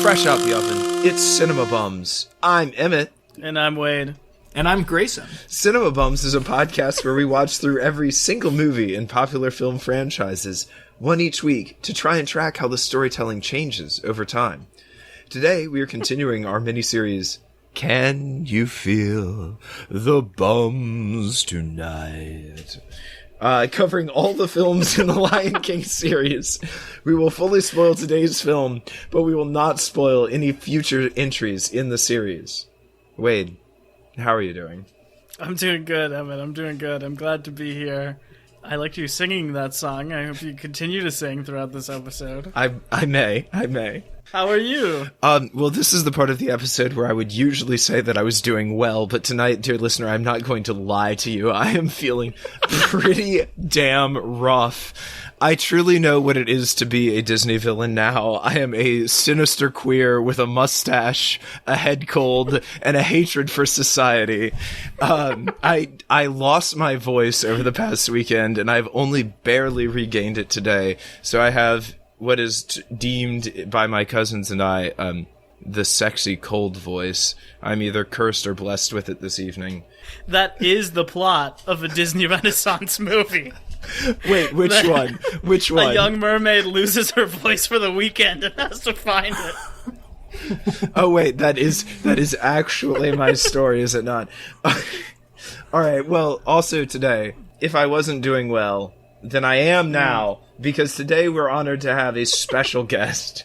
Fresh out the oven, it's Cinema Bums. I'm Emmett. And I'm Wade. And I'm Greyson. Cinema Bums is a podcast where we watch through every single movie in popular film franchises, one each week, to try and track how the storytelling changes over time. Today, we are continuing our miniseries, Can You Feel the Bums Tonight? Covering all the films in the Lion King series. We will fully spoil today's film, but we will not spoil any future entries in the series. Wade, how are you doing? I'm doing good, Emmett. I'm doing good. I'm glad to be here. I liked you singing that song. I hope you continue to sing throughout this episode. I may. How are you? Well, this is the part of the episode where I would usually say that I was doing well, but tonight, dear listener, I'm not going to lie to you. I am feeling pretty damn rough. I truly know what it is to be a Disney villain now. I am a sinister queer with a mustache, a head cold, and a hatred for society. I lost my voice over the past weekend, and I've only barely regained it today. So I have what is deemed by my cousins and I, the sexy cold voice. I'm either cursed or blessed with it this evening. That is the plot of a Disney Renaissance movie. Wait, which one? Which one? A young mermaid loses her voice for the weekend and has to find it. Oh wait, that is actually my story, is it not? Alright, well, also today, if I wasn't doing well, then I am now, because today we're honored to have a special guest.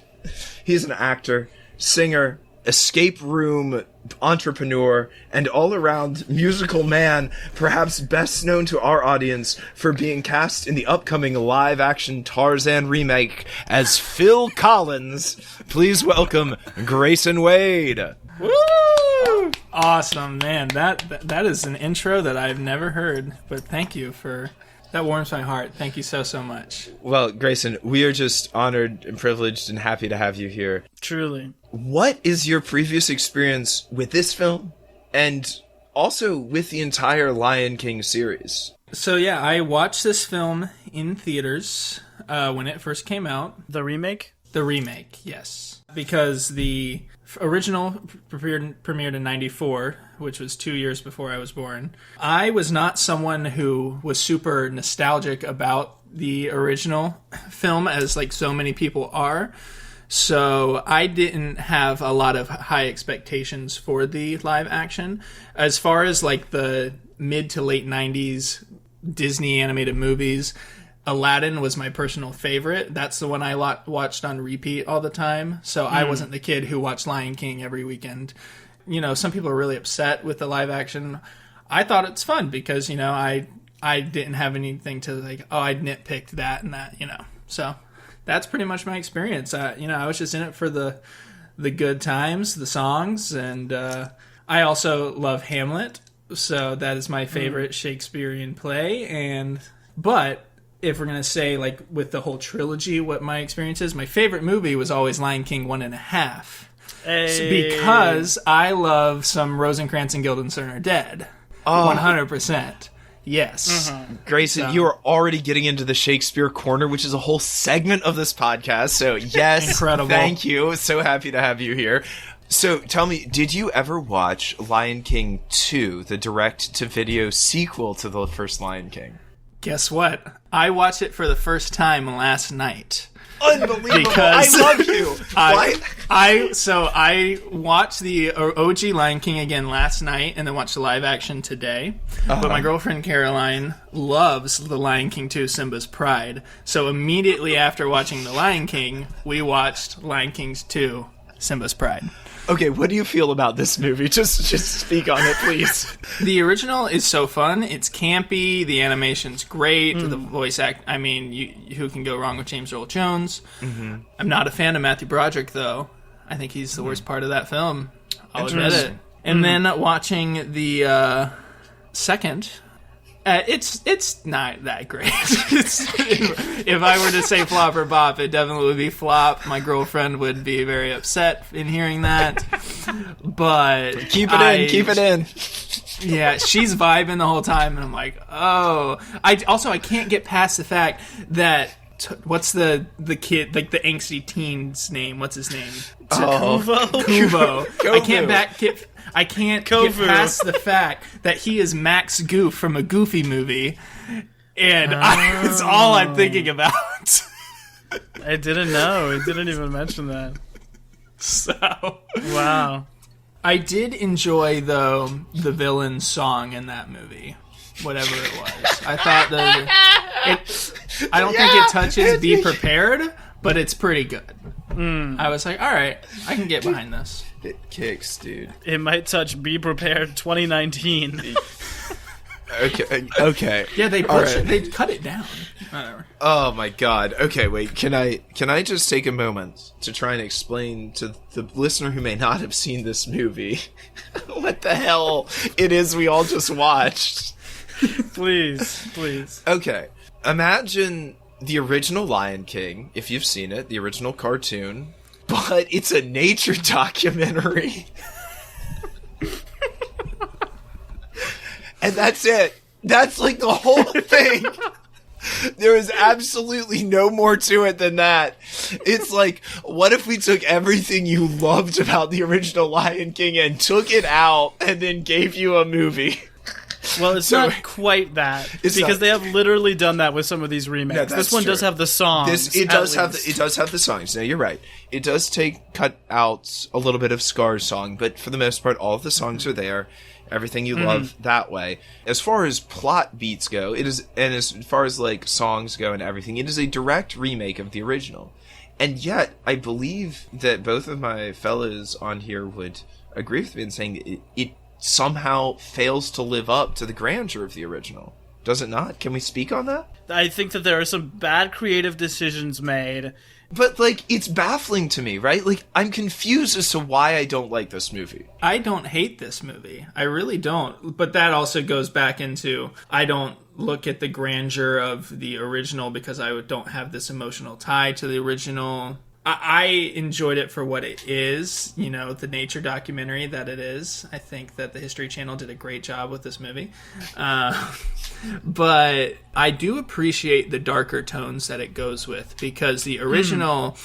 He's an actor, singer, escape room entrepreneur, and all-around musical man, perhaps best known to our audience for being cast in the upcoming live-action Tarzan remake as Phil Collins. Please welcome Greyson Wade. Woo! Awesome, man. That is an intro that I've never heard, but thank you for... That warms my heart. Thank you so much. Well, Greyson, we are just honored and privileged and happy to have you here. Truly. What is your previous experience with this film and also with the entire Lion King series? So yeah, I watched this film in theaters when it first came out. The remake? The remake, yes. Because the original premiered in 94, which was 2 years before I was born. I was not someone who was super nostalgic about the original film, as like so many people are. So I didn't have a lot of high expectations for the live action. As far as like the mid to late 90s Disney animated movies, Aladdin was my personal favorite. That's the one I watched on repeat all the time. So I wasn't the kid who watched Lion King every weekend. You know, some people are really upset with the live action. I thought it's fun because, you know, I didn't have anything to like, oh, I nitpicked that and that, you know. So that's pretty much my experience. You know, I was just in it for the good times, the songs, and I also love Hamlet. So that is my favorite Shakespearean play. But if we're going to say, like, with the whole trilogy, what my experience is, my favorite movie was always Lion King 1.5. Hey. Because I love some Rosencrantz and Guildenstern are dead. Oh. 100%. Yes. Greyson, you are already getting into the Shakespeare Corner, which is a whole segment of this podcast. So, yes, incredible. Thank you. So happy to have you here. So, tell me, did you ever watch Lion King 2, the direct-to-video sequel to the first Lion King? Guess what? I watched it for the first time last night. Unbelievable! Because I love you. I watched the OG Lion King again last night, and then watched the live action today. But my girlfriend Caroline loves the Lion King 2: Simba's Pride. So immediately after watching the Lion King, we watched Lion King 2: Simba's Pride. Okay, what do you feel about this movie? Just speak on it, please. The original is so fun. It's campy. The animation's great. The voice act. I mean, who can go wrong with James Earl Jones? Mm-hmm. I'm not a fan of Matthew Broderick, though. I think he's the worst part of that film. I'll admit it. And then watching the second. It's not that great. If I were to say flop or bop, it definitely would be flop. My girlfriend would be very upset in hearing that. But keep it in. Yeah, she's vibing the whole time, and I'm like, oh. I can't get past the fact that what's the kid, like the angsty teen's name? What's his name? Kuvo. Kuvo. I can't get past the fact that he is Max Goof from a Goofy movie, and that's all I'm thinking about. I didn't know. He didn't even mention that. So wow. I did enjoy, though, the villain's song in that movie. Whatever it was. I thought I don't think it touches Be Prepared, but it's pretty good. I was like, alright, I can get behind this. It kicks, dude. It might touch Be Prepared 2019. Okay. Yeah, they cut it down. Whatever. Oh my god. Okay, wait. Can I just take a moment to try and explain to the listener who may not have seen this movie what the hell it is we all just watched? Please. Okay. Imagine the original Lion King, if you've seen it, the original cartoon, but it's a nature documentary. And that's it. That's like the whole thing. There is absolutely no more to it than that. It's like, what if we took everything you loved about the original Lion King and took it out and then gave you a movie? Well, it's not quite that, because they have literally done that with some of these remakes. No, this one does have the songs. It does have the songs. No, you're right. It does cut out a little bit of Scar's song, but for the most part, all of the songs are there. Everything you love that way. As far as plot beats go, it is, and as far as like songs go and everything, it is a direct remake of the original. And yet, I believe that both of my fellows on here would agree with me in saying it somehow fails to live up to the grandeur of the original. Does it not? Can we speak on that? I think that there are some bad creative decisions made. But, like, it's baffling to me, right? Like, I'm confused as to why I don't like this movie. I don't hate this movie. I really don't. But that also goes back into, I don't look at the grandeur of the original because I don't have this emotional tie to the original. I enjoyed it for what it is, you know, the nature documentary that it is. I think that the History Channel did a great job with this movie. But I do appreciate the darker tones that it goes with, because the original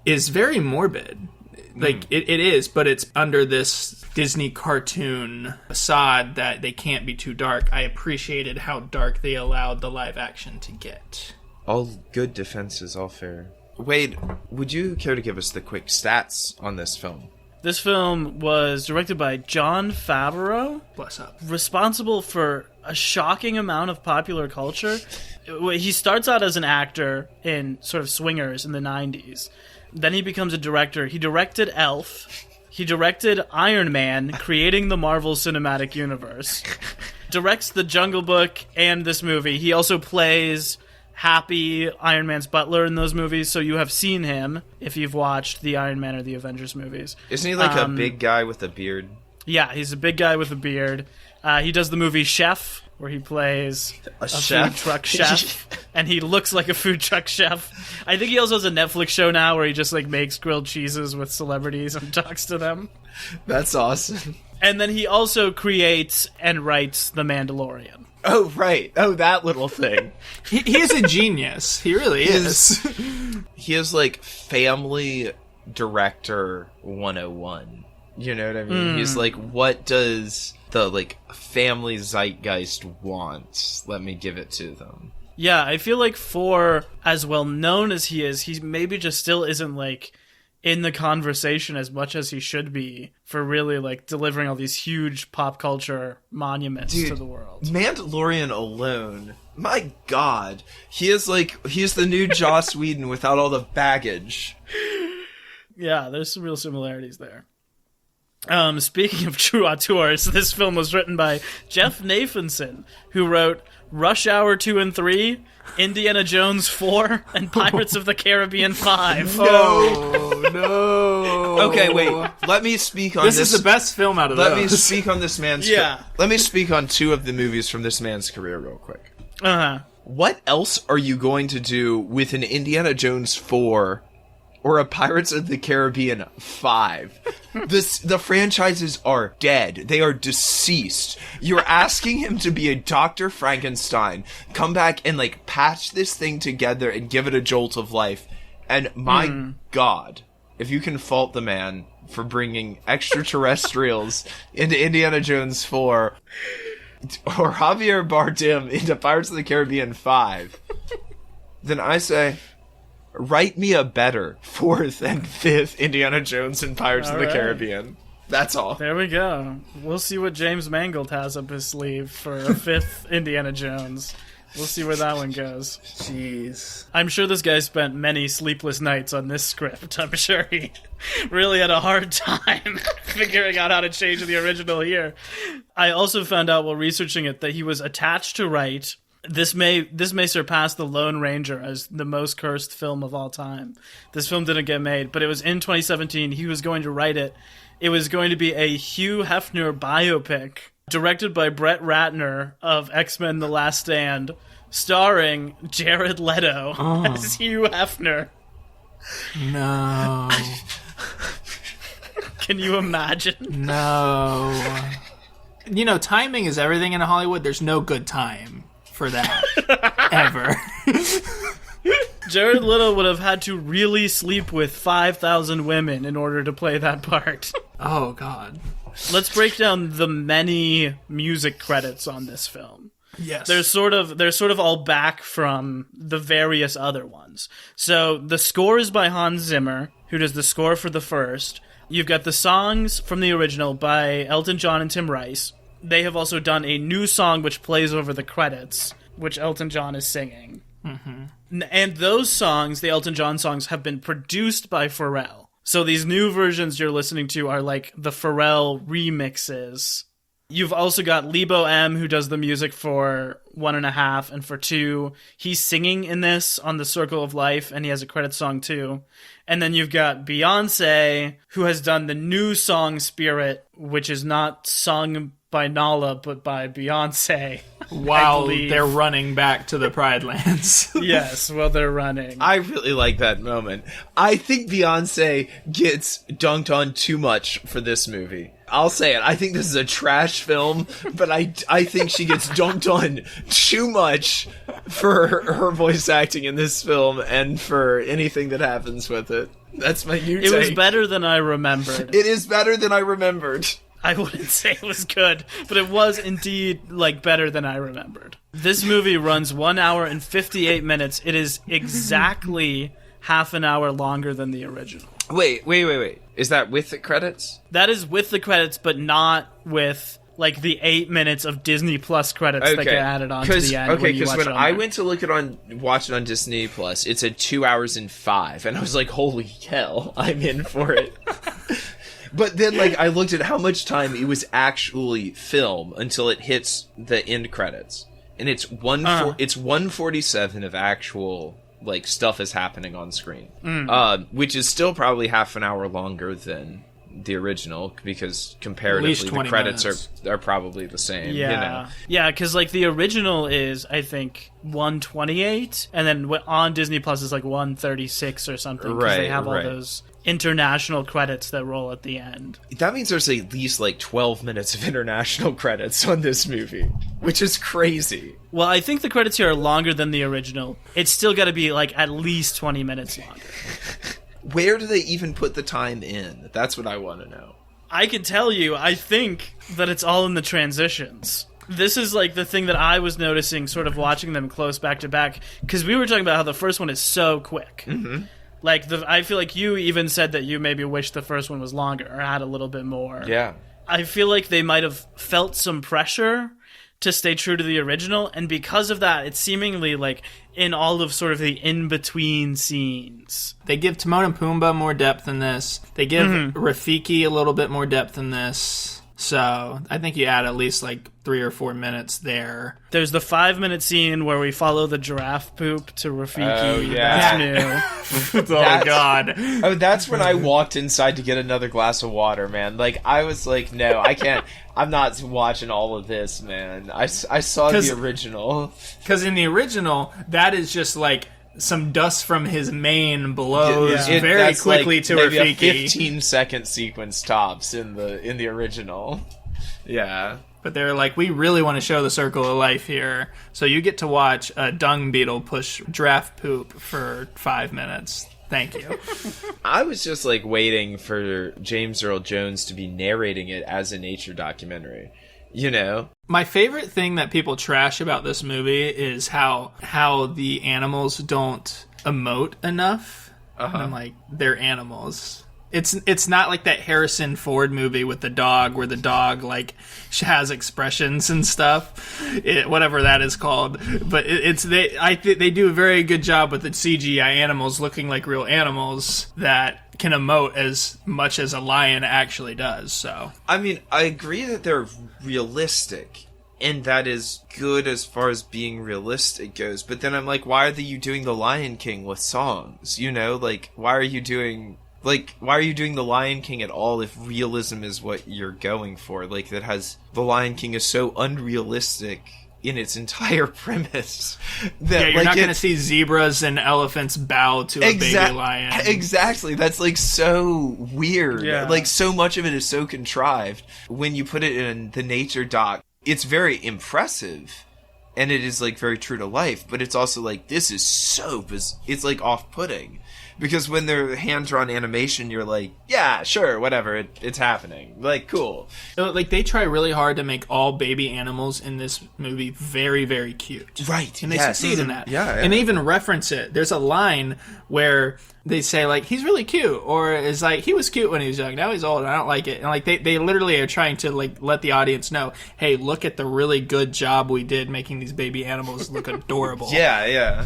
is very morbid. Like, it is, but it's under this Disney cartoon facade that they can't be too dark. I appreciated how dark they allowed the live action to get. All good defenses, all fair. Wade, would you care to give us the quick stats on this film? This film was directed by Jon Favreau. Bless up. Responsible for a shocking amount of popular culture. He starts out as an actor in sort of Swingers in the 90s. Then he becomes a director. He directed Elf. He directed Iron Man, creating the Marvel Cinematic Universe. Directs The Jungle Book and this movie. He also plays Happy, Iron Man's butler in those movies, so you have seen him if you've watched the Iron Man or the Avengers movies. Isn't he like a big guy with a beard? Yeah, he's a big guy with a beard. He does the movie Chef, where he plays a food truck chef, and he looks like a food truck chef. I think he also has a Netflix show now where he just like makes grilled cheeses with celebrities and talks to them. That's awesome. And then he also creates and writes The Mandalorian. Oh, right. Oh, that little thing. He is a genius. He really is. He is like family director 101. You know what I mean? He's like, what does the like family zeitgeist want? Let me give it to them. Yeah, I feel like for as well known as he is, he maybe just still isn't like in the conversation as much as he should be for really like delivering all these huge pop culture monuments to the world. Mandalorian alone, my god, he's the new Joss Whedon without all the baggage. Yeah, there's some real similarities there. Speaking of true auteurs, this film was written by Jeff Nathanson, who wrote Rush Hour 2 and 3, Indiana Jones 4, and Pirates of the Caribbean 5. No. Okay, wait. Let me speak on this. This is the best film out of those. Let me speak on this man's Let me speak on two of the movies from this man's career real quick. Uh-huh. What else are you going to do with an Indiana Jones 4 or a Pirates of the Caribbean 5. The franchises are dead. They are deceased. You're asking him to be a Dr. Frankenstein, come back and, like, patch this thing together and give it a jolt of life. And my God, if you can fault the man for bringing extraterrestrials into Indiana Jones 4, or Javier Bardem into Pirates of the Caribbean 5, then I say, write me a better 4th and 5th Indiana Jones and Pirates of the Caribbean. That's all. There we go. We'll see what James Mangold has up his sleeve for a 5th Indiana Jones. We'll see where that one goes. Jeez. I'm sure this guy spent many sleepless nights on this script. I'm sure he really had a hard time figuring out how to change the original here. I also found out while researching it that he was attached to write. This may surpass The Lone Ranger as the most cursed film of all time. This film didn't get made, but it was in 2017. He was going to write it. It was going to be a Hugh Hefner biopic, directed by Brett Ratner of X-Men The Last Stand, starring Jared Leto as Hugh Hefner. No. Can you imagine? No. You know, timing is everything in Hollywood. There's no good time for that. Ever. Jared Leto would have had to really sleep with 5,000 women in order to play that part. Oh, God. Let's break down the many music credits on this film. Yes. They're sort of all back from the various other ones. So the score is by Hans Zimmer, who does the score for the first. You've got the songs from the original by Elton John and Tim Rice. They have also done a new song which plays over the credits, which Elton John is singing. Mm-hmm. And those songs, the Elton John songs, have been produced by Pharrell. So these new versions you're listening to are like the Pharrell remixes. You've also got Lebo M, who does the music for 1.5 and for 2. He's singing in this on The Circle of Life, and he has a credit song too. And then you've got Beyonce, who has done the new song Spirit, which is not sung by Nala, but by Beyonce. While they're running back to the Pride Lands. Yes, while they're running. I really like that moment. I think Beyonce gets dunked on too much for this movie. I'll say it. I think this is a trash film, but I think she gets dunked on too much for her voice acting in this film and for anything that happens with it. That's my new take. It was better than I remembered. It is better than I remembered. I wouldn't say it was good, but it was indeed, like, better than I remembered. This movie runs 1 hour and 58 minutes. It is exactly half an hour longer than the original. Wait. Is that with the credits? That is with the credits, but not with, like, the 8 minutes of Disney Plus credits that get added on to the end. Okay, because when I went to watch it on Disney Plus, it said 2 hours and 5, and I was like, holy hell, I'm in for it. But then, like, I looked at how much time it was actually film until it hits the end credits, and it's 147 of actual, like, stuff is happening on screen, which is still probably half an hour longer than the original, because comparatively the credits are probably the same. Yeah, you know? Yeah, because, like, the original is, I think, 128, and then on Disney Plus is like 136 or something, because they have all those international credits that roll at the end. That means there's at least like 12 minutes of international credits on this movie, which is crazy. Well, I think the credits here are longer than the original. It's still got to be like at least 20 minutes longer. Where do they even put the time in? That's what I want to know. I can tell you, I think that it's all in the transitions. This is like the thing that I was noticing sort of watching them close back to back, because we were talking about how the first one is so quick. Mm-hmm. Like, I feel like you even said that you maybe wished the first one was longer or had a little bit more. Yeah. I feel like they might have felt some pressure to stay true to the original, and because of that, it's seemingly like in all of sort of the in-between scenes. They give Timon and Pumbaa more depth in this. They give Rafiki a little bit more depth in this. So I think you add at least like 3 or 4 minutes there. There's the 5-minute scene where we follow the giraffe poop to Rafiki. Oh, yeah. That's new. God. Oh, that's when I walked inside to get another glass of water, man. Like, I was like, no, I can't. I'm not watching all of this, man. I saw the original. Because in the original, that is just like some dust from his mane blows Yeah. very That's quickly like to maybe a Rafiki. 15-second sequence tops in the original. Yeah. But they're like, we really want to show the circle of life here. So you get to watch a dung beetle push giraffe poop for 5 minutes. Thank you. I was just like waiting for James Earl Jones to be narrating it as a nature documentary. You know? My favorite thing that people trash about this movie is how the animals don't emote enough. And I'm like, they're animals. It's not like that Harrison Ford movie with the dog where the dog like has expressions and stuff, whatever that is called. But they do a very good job with the CGI animals looking like real animals that can emote as much as a lion actually does. So I mean, I agree that they're realistic, and that is good as far as being realistic goes. But then I'm like, why are you doing The Lion King with songs? You know, like why are you doing The Lion King at all if realism is what you're going for? Like, The Lion King is so unrealistic in its entire premise that you're not going to see zebras and elephants bow to a baby lion. Exactly. That's like so weird. Yeah. Like so much of it is so contrived. When you put it in the nature doc, it's very impressive. And it is like very true to life, but it's also like, this is so it's like off-putting. Because when they're hand-drawn animation, you're like, yeah, sure, whatever, it's happening. Like, cool. Like, they try really hard to make all baby animals in this movie very, very cute. Right, and they succeed in that. Yeah. And they even reference it. There's a line where they say, like, he's really cute, or it's like, he was cute when he was young, now he's old, and I don't like it. And, like, they literally are trying to, like, let the audience know, hey, look at the really good job we did making these baby animals look adorable. Yeah.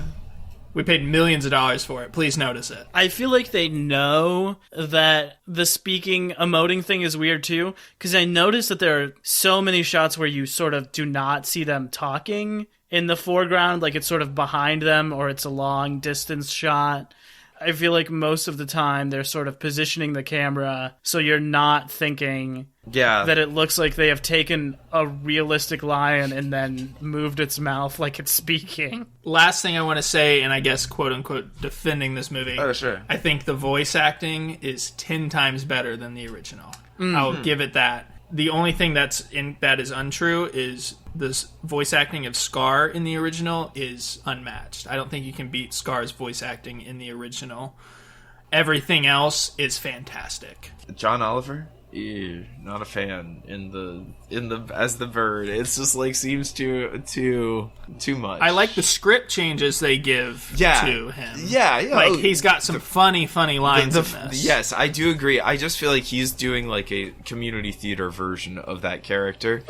We paid millions of dollars for it. Please notice it. I feel like they know that the speaking, emoting thing is weird too, because I noticed that there are so many shots where you sort of do not see them talking in the foreground, like it's sort of behind them or it's a long distance shot. I feel like most of the time they're sort of positioning the camera so you're not thinking that it looks like they have taken a realistic lion and then moved its mouth like it's speaking. Last thing I want to say, and I guess quote-unquote defending this movie. Oh, sure. I think the voice acting is 10 times better than the original. I'll give it that. The only thing that is untrue is this voice acting of Scar in the original is unmatched. I don't think you can beat Scar's voice acting in the original. Everything else is fantastic. John Oliver? Ew, not a fan in the as the bird. It's just like seems too much. I like the script changes they give to him. Yeah. Like he's got some funny lines in this. Yes, I do agree. I just feel like he's doing like a community theater version of that character.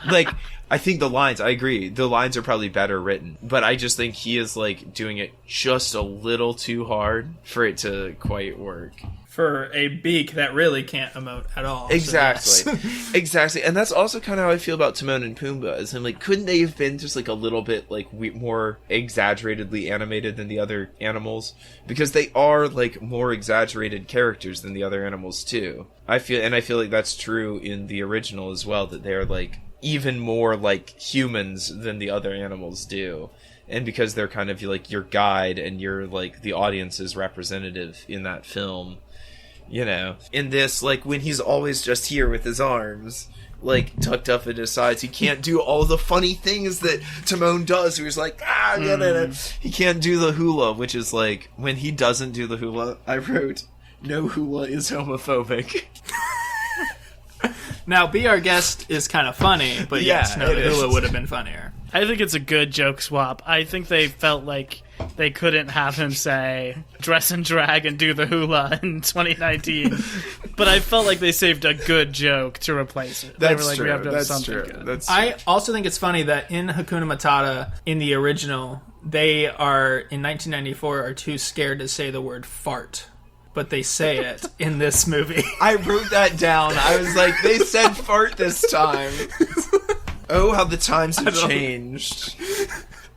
Like I think I agree. The lines are probably better written, but I just think he is like doing it just a little too hard for it to quite work. For a beak that really can't emote at all. Exactly. So yes. Exactly. And that's also kind of how I feel about Timon and Pumbaa. Is I'm like, couldn't they have been just like a little bit like more exaggeratedly animated than the other animals? Because they are like more exaggerated characters than the other animals too. I feel like that's true in the original as well, that they're like even more like humans than the other animals do. And because they're kind of like your guide and you're like the audience's representative in that film. You know, in this, like, when he's always just here with his arms, like, tucked up at his sides, he can't do all the funny things that Timon does, where he's like, he can't do the hula, which is, like, when he doesn't do the hula, I wrote, no hula is homophobic. Now, Be Our Guest is kind of funny, but the hula would have been funnier. I think it's a good joke swap. I think they felt like they couldn't have him say dress and drag and do the hula in 2019. But I felt like they saved a good joke to replace it. They were like, true. we have to have That's something true. good. That's true. I also think it's funny that in Hakuna Matata, in the original, they are, in 1994, are too scared to say the word fart. But they say it in this movie. I wrote that down. I was like, they said fart this time. Oh, how the times have changed.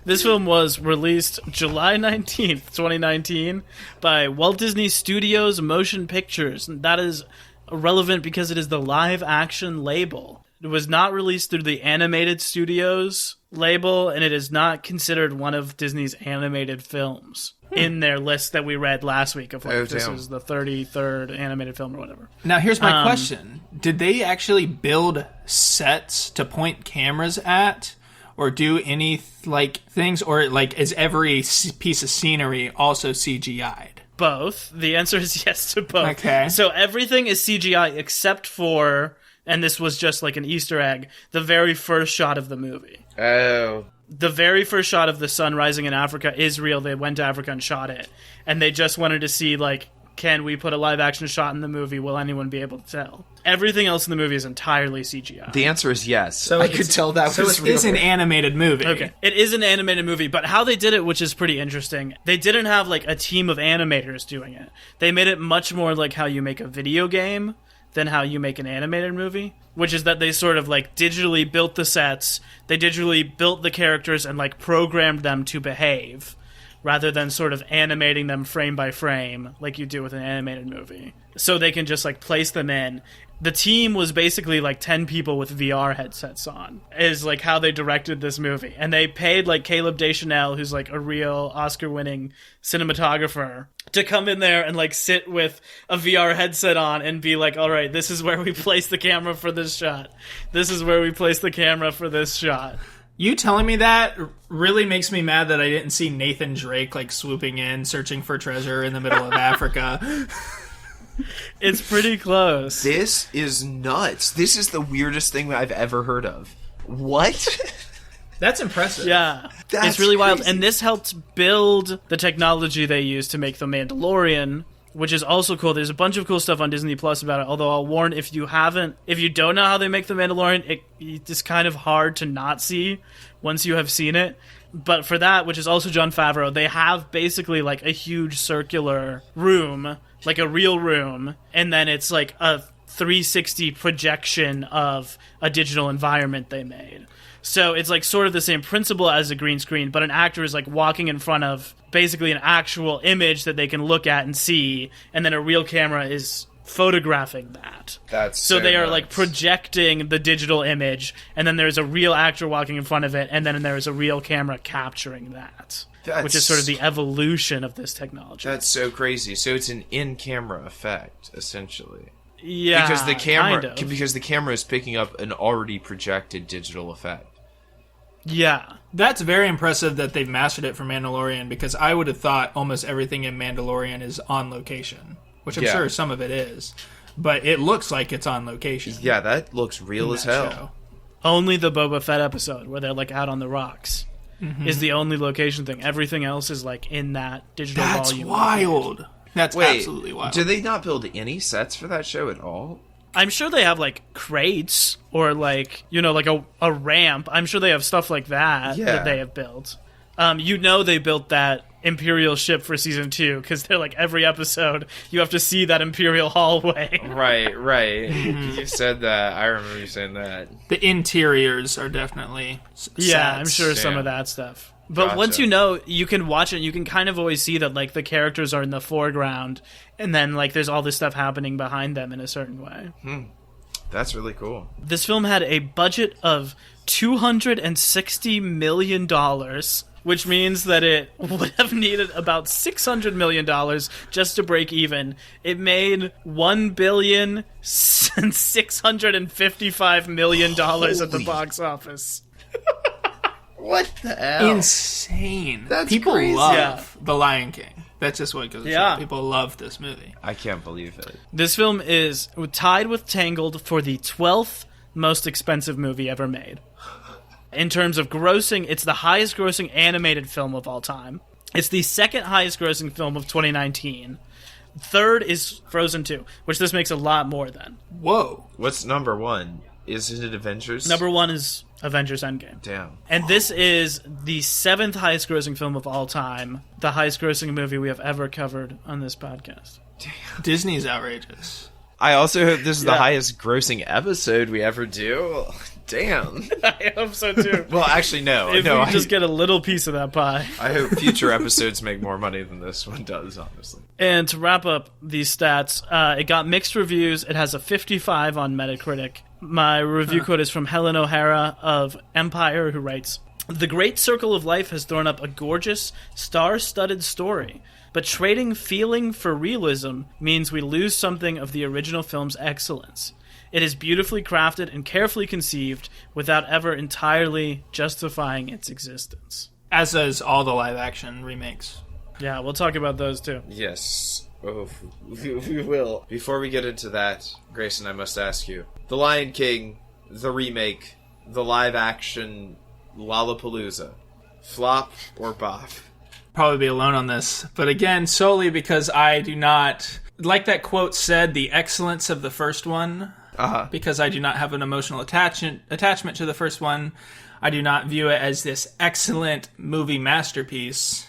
This film was released July 19th, 2019 by Walt Disney Studios Motion Pictures. And that is relevant because it is the live action label. It was not released through the animated studios label, and it is not considered one of Disney's animated films in their list that we read last week of like, this is the 33rd animated film or whatever. Now, here's my question. Did they actually build sets to point cameras at? Or do any, like, things, or, like, is every piece of scenery also CGI'd? Both. The answer is yes to both. Okay. So everything is CGI except for, and this was just like an Easter egg, the very first shot of the movie. Oh. The very first shot of the sun rising in Africa is real. They went to Africa and shot it. And they just wanted to see, like, can we put a live-action shot in the movie? Will anyone be able to tell? Everything else in the movie is entirely CGI. The answer is yes. So I could tell that was real. So it is an animated movie. Okay. It is an animated movie, but how they did it, which is pretty interesting, they didn't have, like, a team of animators doing it. They made it much more like how you make a video game than how you make an animated movie, which is that they sort of, like, digitally built the sets, they digitally built the characters and, like, programmed them to behave, rather than sort of animating them frame by frame like you do with an animated movie. So they can just, like, place them in. The team was basically, like, 10 people with VR headsets on, is, like, how they directed this movie. And they paid, like, Caleb Deschanel, who's, like, a real Oscar-winning cinematographer, to come in there and, like, sit with a VR headset on and be like, all right, this is where we place the camera for this shot. This is where we place the camera for this shot. You telling me that really makes me mad that I didn't see Nathan Drake, like, swooping in, searching for treasure in the middle of Africa. It's pretty close. This is nuts. This is the weirdest thing I've ever heard of. What? That's impressive. Yeah. That's it's really wild. crazy. And this helped build the technology they used to make The Mandalorian, which is also cool. There's a bunch of cool stuff on Disney Plus about it, although I'll warn, if you don't know how they make The Mandalorian, it's kind of hard to not see once you have seen it. But for that, which is also Jon Favreau, they have basically like a huge circular room, like a real room, and then it's like a 360 projection of a digital environment they made. So it's like sort of the same principle as a green screen, but an actor is like walking in front of basically an actual image that they can look at and see, and then a real camera is photographing that. That's so they are nuts. like projecting the digital image, and then there's a real actor walking in front of it, and then there's a real camera capturing that. Which is sort of the evolution of this technology. That's so crazy. So it's an in-camera effect, essentially. Yeah, because kind of. because the camera is picking up an already projected digital effect. Yeah. That's very impressive that they've mastered it for Mandalorian, because I would have thought almost everything in Mandalorian is on location, which I'm sure some of it is. But it looks like it's on location. Yeah, that looks real as hell. Show. Only the Boba Fett episode where they're like out on the rocks is the only location thing. Everything else is like in that digital volume. That's wild. That's absolutely wild. Do they not build any sets for that show at all? I'm sure they have like crates or like, you know, like a ramp. I'm sure they have stuff like that that they have built. You know, they built that Imperial ship for season 2 because they're like every episode you have to see that Imperial hallway. Right. You said that. I remember you saying that. The interiors are definitely Yeah, sets. I'm sure some of that stuff. But once you know, you can watch it, you can kind of always see that like the characters are in the foreground and then like there's all this stuff happening behind them in a certain way. That's really cool. This film had a budget of $260 million, which means that it would have needed about $600 million just to break even. It made $1,655 million at the box office. What the hell? Insane. That's People crazy. love The Lion King. That's just what goes to Yeah. show. People love this movie. I can't believe it. This film is tied with Tangled for the 12th most expensive movie ever made. In terms of grossing, it's the highest grossing animated film of all time. It's the second highest grossing film of 2019. Third is Frozen 2, which this makes a lot more than. Whoa. What's number one? Is it Avengers? Number one is Avengers Endgame. Damn. And this is the 7th highest grossing film of all time, the highest grossing movie we have ever covered on this podcast. Disney's outrageous. I also hope this is the highest grossing episode we ever do. Damn. I hope so too. Well, actually, no. If no, we just get a little piece of that pie. I hope future episodes make more money than this one does, honestly. And to wrap up these stats, it got mixed reviews. It has a 55 on Metacritic. My review quote is from Helen O'Hara of Empire, who writes, The Great Circle of Life has thrown up a gorgeous, star-studded story, but trading feeling for realism means we lose something of the original film's excellence. It is beautifully crafted and carefully conceived without ever entirely justifying its existence. As does all the live-action remakes. Yeah, we'll talk about those too. Yes. Oh, we will. Before we get into that, Grayson, I must ask you. The Lion King, the remake, the live-action Lollapalooza. Flop or bop? Probably be alone on this. But again, solely because I do not... Like that quote said, the excellence of the first one... Because I do not have an emotional attachment to the first one. I do not view it as this excellent movie masterpiece.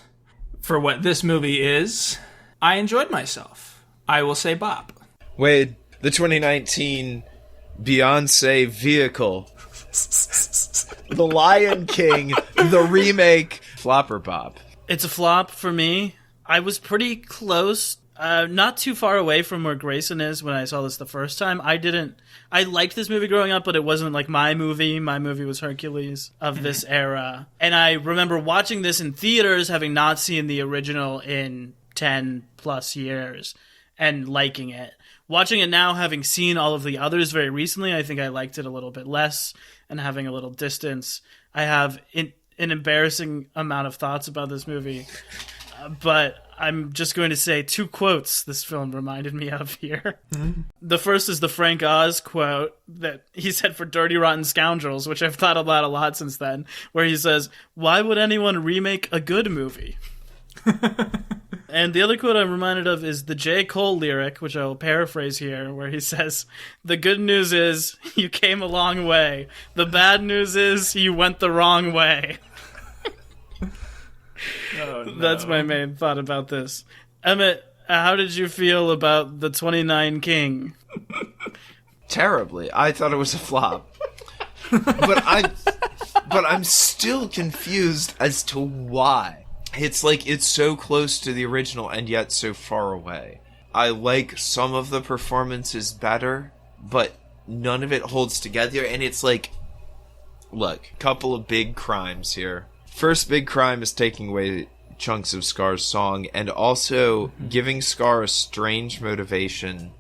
For what this movie is, I enjoyed myself. I will say bop. Wade, the 2019 Beyonce vehicle. The Lion King, the remake. Flop or bop? It's a flop for me. I was pretty close. Not too far away from where Grayson is when I saw this the first time. I liked this movie growing up, but it wasn't like my movie. My movie was Hercules of this era. And I remember watching this in theaters, having not seen the original in 10 plus years, and liking it. Watching it now, having seen all of the others very recently, I think I liked it a little bit less, and having a little distance. I have an embarrassing amount of thoughts about this movie, but I'm just going to say 2 quotes this film reminded me of here. Mm-hmm. The first is the Frank Oz quote that he said for Dirty Rotten Scoundrels, which I've thought about a lot since then, where he says, "Why would anyone remake a good movie?" And the other quote I'm reminded of is the J. Cole lyric, which I will paraphrase here, where he says, "The good news is you came a long way. The bad news is you went the wrong way." Oh, no. That's my main thought about this. Emmett, how did you feel about the 29 King? Terribly. I thought it was a flop. but I'm still confused as to why. It's like it's so close to the original and yet so far away. I like some of the performances better, but none of it holds together, and it's like, look, couple of big crimes here. First big crime is taking away chunks of Scar's song and also giving Scar a strange motivation.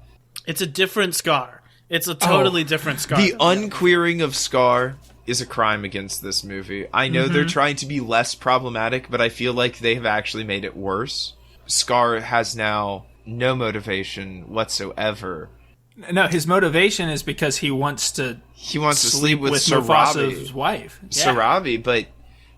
It's a different Scar. It's a totally different Scar. The unqueering of Scar is a crime against this movie. I know they're trying to be less problematic, but I feel like they have actually made it worse. Scar has now no motivation whatsoever. No, his motivation is because he wants to sleep with Mufasa's wife. Yeah. Sarabi, but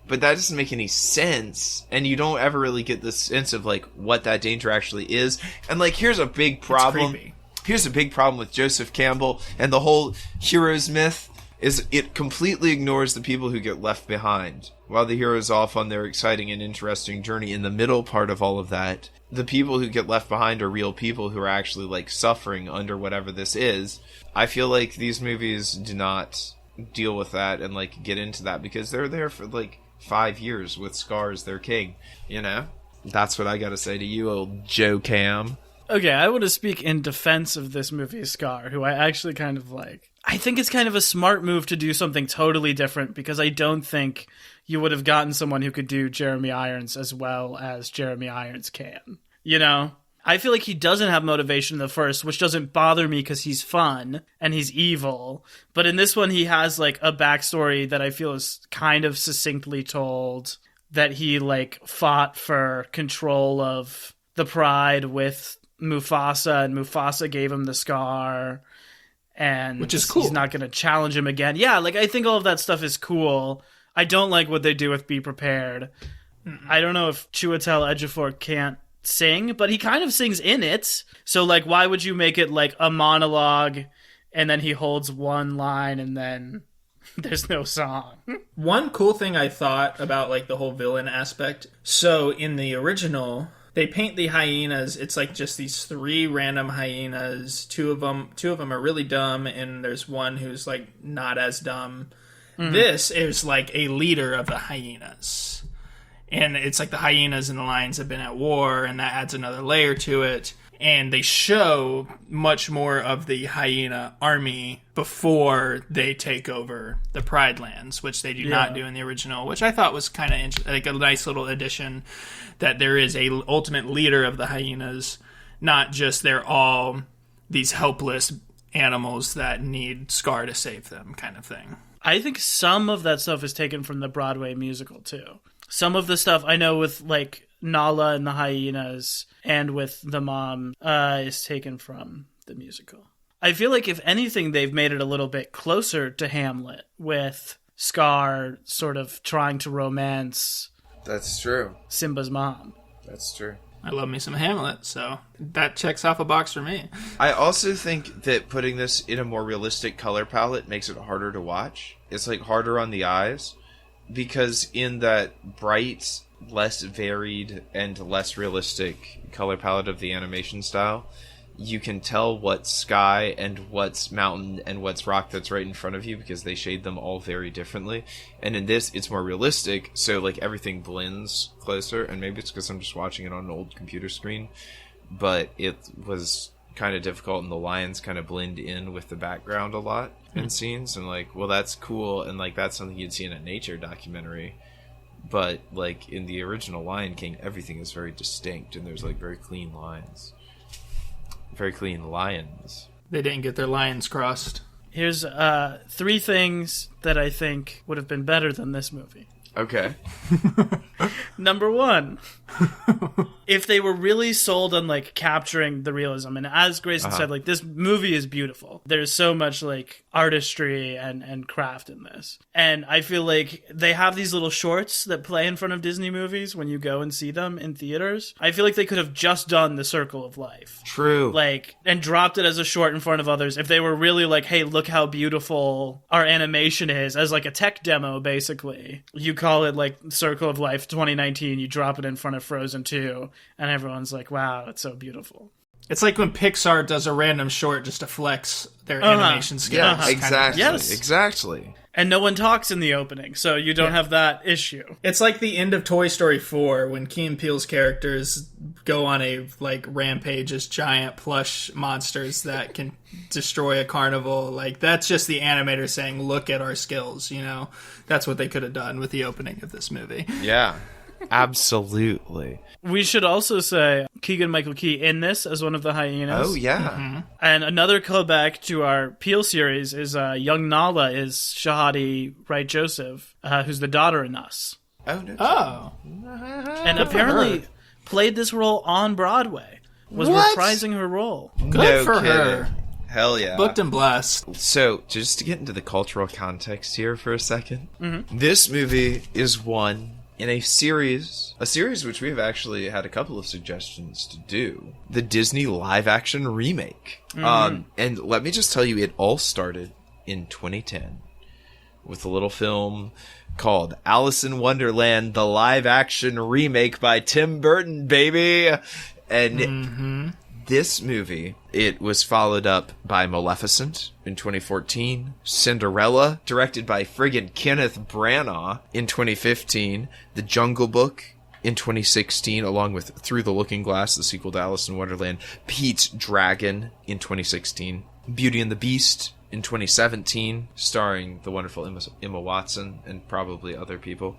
that doesn't make any sense, and you don't ever really get the sense of, like, what that danger actually is. And, like, here's a big problem. Here's a big problem with Joseph Campbell and the whole heroes myth, is it completely ignores the people who get left behind. While the hero's off on their exciting and interesting journey, in the middle part of all of that, the people who get left behind are real people who are actually, like, suffering under whatever this is. I feel like these movies do not deal with that and, like, get into that, because they're there for, like, 5 years with Scar as their king, you know? That's what I gotta say to you, old Joe Cam. Okay, I want to speak in defense of this movie, Scar, who I actually kind of like. I think it's kind of a smart move to do something totally different, because I don't think you would have gotten someone who could do Jeremy Irons as well as Jeremy Irons can. You know? I feel like he doesn't have motivation in the first, which doesn't bother me because he's fun and he's evil. But in this one, he has, like, a backstory that I feel is kind of succinctly told, that he, like, fought for control of the Pride with Mufasa, and Mufasa gave him the scar, and which is cool. He's not going to challenge him again. Yeah, like, I think all of that stuff is cool. I don't like what they do with Be Prepared. I don't know if Chiwetel Ejiofor can't sing, but he kind of sings in it. So, like, why would you make it like a monologue and then he holds one line and then there's no song? One cool thing I thought about, like, the whole villain aspect. So in the original, they paint the hyenas. It's like just these 3 random hyenas. Two of them are really dumb, and there's one who's, like, not as dumb. This is like a leader of the hyenas. And it's like the hyenas and the lions have been at war, and that adds another layer to it. And they show much more of the hyena army before they take over the Pride Lands, which they do not do in the original, which I thought was kind of like a nice little addition, that there is a ultimate leader of the hyenas, not just they're all these helpless animals that need Scar to save them kind of thing. I think some of that stuff is taken from the Broadway musical, too. Some of the stuff I know with, like, Nala and the hyenas and with the mom is taken from the musical. I feel like, if anything, they've made it a little bit closer to Hamlet, with Scar sort of trying to romance That's true. Simba's mom. That's true. I love me some Hamlet, so that checks off a box for me. I also think that putting this in a more realistic color palette makes it harder to watch. It's like harder on the eyes, because in that bright, less varied, and less realistic color palette of the animation style, you can tell what's sky and what's mountain and what's rock that's right in front of you, because they shade them all very differently. And in this, it's more realistic, so like everything blends closer, and maybe it's because I'm just watching it on an old computer screen, but it was kind of difficult, and the lines kind of blend in with the background a lot in scenes, and like, well, that's cool, and like that's something you'd see in a nature documentary. But like in the original Lion King, everything is very distinct, and there's like very clean lines. Very clean lions. They didn't get their lines crossed. Here's 3 things that I think would have been better than this movie. Okay. Number 1, if they were really sold on like capturing the realism, and as Greyson said, like this movie is beautiful. There's so much like artistry and craft in this, and I feel like they have these little shorts that play in front of Disney movies when you go and see them in theaters. I feel like they could have just done The Circle of Life. True. Like, and dropped it as a short in front of others if they were really like, hey, look how beautiful our animation is, as like a tech demo basically. You call it like Circle of Life 2019, you drop it in front of Frozen 2, and everyone's like, wow, it's so beautiful. It's like when Pixar does a random short just to flex their animation skills. Yeah, exactly. Yes. Exactly. And no one talks in the opening, so you don't have that issue. It's like the end of Toy Story 4 when Key and Peele's characters go on a like rampage as giant plush monsters that can destroy a carnival. Like, that's just the animator saying, look at our skills, you know? That's what they could have done with the opening of this movie. Yeah. Absolutely. We should also say Keegan-Michael Key in this as one of the hyenas. Oh, yeah. And another callback to our Peel series is young Nala is Shahadi Wright Joseph, who's the daughter in Us. Oh, no. Oh. And apparently played this role on Broadway. Was What? reprising her role. Good for her. Hell yeah. Booked and blessed. So, just to get into the cultural context here for a second, this movie is one in a series which we've actually had a couple of suggestions to do, the Disney live-action remake. And let me just tell you, it all started in 2010 with a little film called Alice in Wonderland, the live-action remake by Tim Burton, baby! And this movie, it was followed up by Maleficent in 2014, Cinderella, directed by friggin' Kenneth Branagh in 2015, The Jungle Book in 2016, along with Through the Looking Glass, the sequel to Alice in Wonderland, Pete's Dragon in 2016, Beauty and the Beast in 2017, starring the wonderful Emma Watson and probably other people,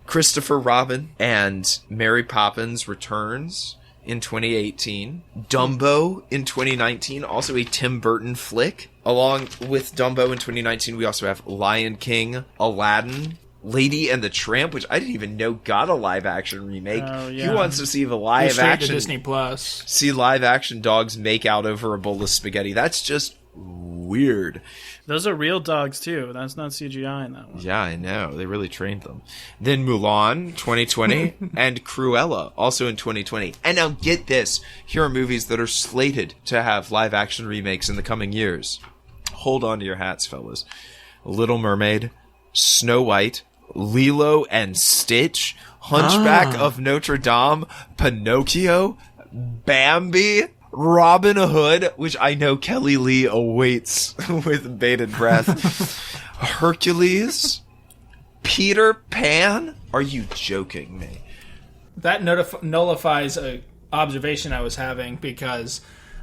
Christopher Robin and Mary Poppins Returns in 2018, Dumbo in 2019, also a Tim Burton flick. Along with Dumbo in 2019, we also have Lion King, Aladdin, Lady and the Tramp, which I didn't even know got a live-action remake. Oh, yeah. Who wants to see the Straight to live-action... Disney Plus. See live-action dogs make out over a bowl of spaghetti. That's just weird. Those are real dogs, too. That's not CGI in that one. Yeah, I know. They really trained them. Then Mulan, 2020, and Cruella, also in 2020. And now get this. Here are movies that are slated to have live-action remakes in the coming years. Hold on to your hats, fellas. Little Mermaid, Snow White, Lilo and Stitch, Hunchback of Notre Dame, Pinocchio, Bambi, Robin Hood, which I know Kelly Lee awaits with bated breath, Hercules, Peter Pan. Are you joking me? That nullifies a observation I was having, because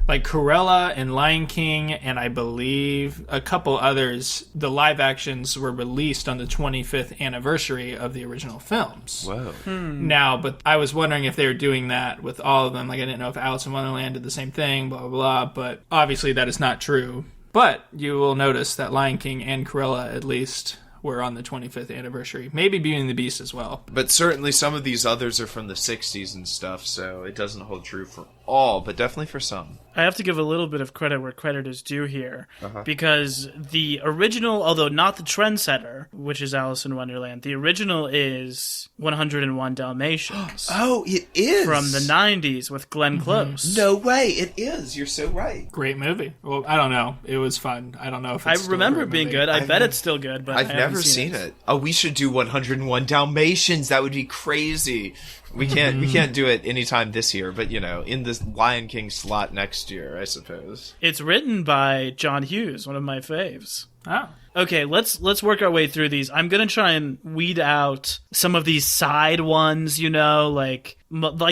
like Cruella and Lion King and I believe a couple others, the live actions were released on the 25th anniversary of the original films. Whoa. Now, but I was wondering if they were doing that with all of them. Like, I didn't know if Alice in Wonderland did the same thing, blah, blah, blah. But obviously that is not true. But you will notice that Lion King and Cruella, at least, were on the 25th anniversary. Maybe Beauty and the Beast as well. But certainly some of these others are from the 60s and stuff, so it doesn't hold true for all, but definitely for some. I have to give a little bit of credit where credit is due here, because the original, although not the trendsetter, which is Alice in Wonderland, the original is 101 Dalmatians. Oh, it is! From the 90s with Glenn Close. No way, it is. You're so right. Great movie. Well, I don't know. It was fun. I don't know if I it's still remember a it being movie. good. I bet it's still good, but I've never seen it. Oh, we should do 101 Dalmatians. That would be crazy. We can't do it anytime this year, but in the Lion King slot next year, I suppose. It's written by John Hughes, one of my faves. Oh. Okay, let's work our way through these. I'm gonna try and weed out some of these side ones. Like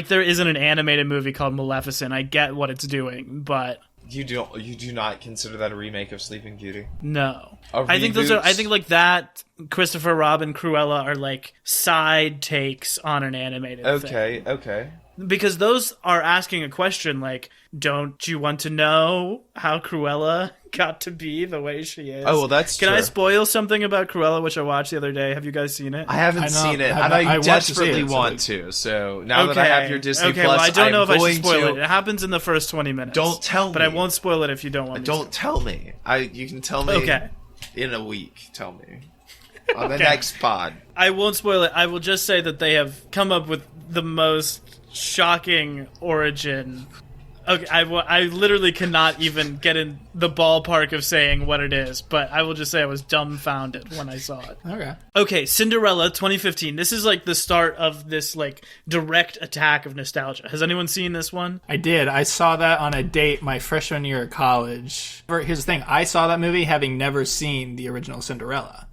there isn't an animated movie called Maleficent. I get what it's doing, but You do not consider that a remake of Sleeping Beauty? no. A I think reboot? like that. Christopher Robin, Cruella are like side takes on an animated thing. Okay. Because those are asking a question like, don't you want to know how Cruella got to be the way she is? Oh, well, that's Can true. I spoil something about Cruella, which I watched the other day? Have you guys seen it? I haven't I know- seen it, I- and I I want to see desperately it, so want like- to. So now that I have your Disney okay, Plus, well, I don't know if I going should spoil to. it. It happens in the first 20 minutes. Don't tell But I me. won't spoil it if you don't want me to. Don't tell me. You can tell me Okay. in a week. Tell me on the next pod. I won't spoil it. I will just say that they have come up with the most shocking origin. Okay, I literally cannot even get in the ballpark of saying what it is, but I will just say I was dumbfounded when I saw it. Okay. Okay, Cinderella 2015. This is like the start of this like direct attack of nostalgia. Has anyone seen this one? I did. I saw that on a date my freshman year of college. Here's the thing. I saw that movie having never seen the original Cinderella.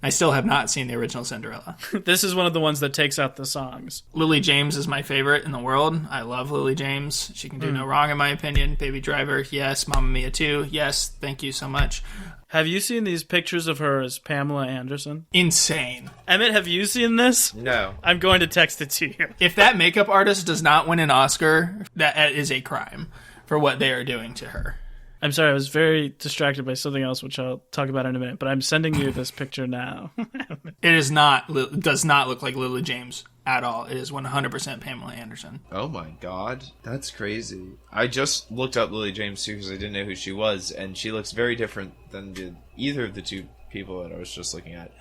I still have not seen the original Cinderella. This is one of the ones that takes out the songs. Lily James is my favorite in the world. I love Lily James. She can do no wrong in my opinion. Baby Driver, yes. Mamma Mia 2, yes. Thank you so much. Have you seen these pictures of her as Pamela Anderson? Insane. Emmett, have you seen this? No. I'm going to text it to you. If that makeup artist does not win an Oscar, that is a crime for what they are doing to her. I'm sorry, I was very distracted by something else, which I'll talk about in a minute, but I'm sending you this picture now. It does not look like Lily James at all. It is 100% Pamela Anderson. Oh my god, that's crazy. I just looked up Lily James too because I didn't know who she was, and she looks very different than did either of the two people that I was just looking at.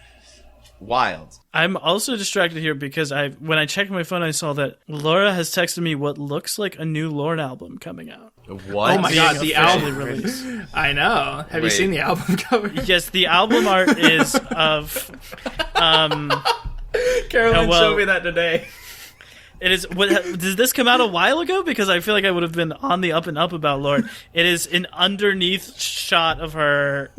Wild. I'm also distracted here because when I checked my phone, I saw that Laura has texted me what looks like a new Lorde album coming out. What? Oh my god, the Being album. officially released. I know. Have you Wait. seen the album cover? Yes, the album art is of... Caroline well- showed me that today. It is. Did this come out a while ago? Because I feel like I would have been on the up and up about Lorde. It is an underneath shot of her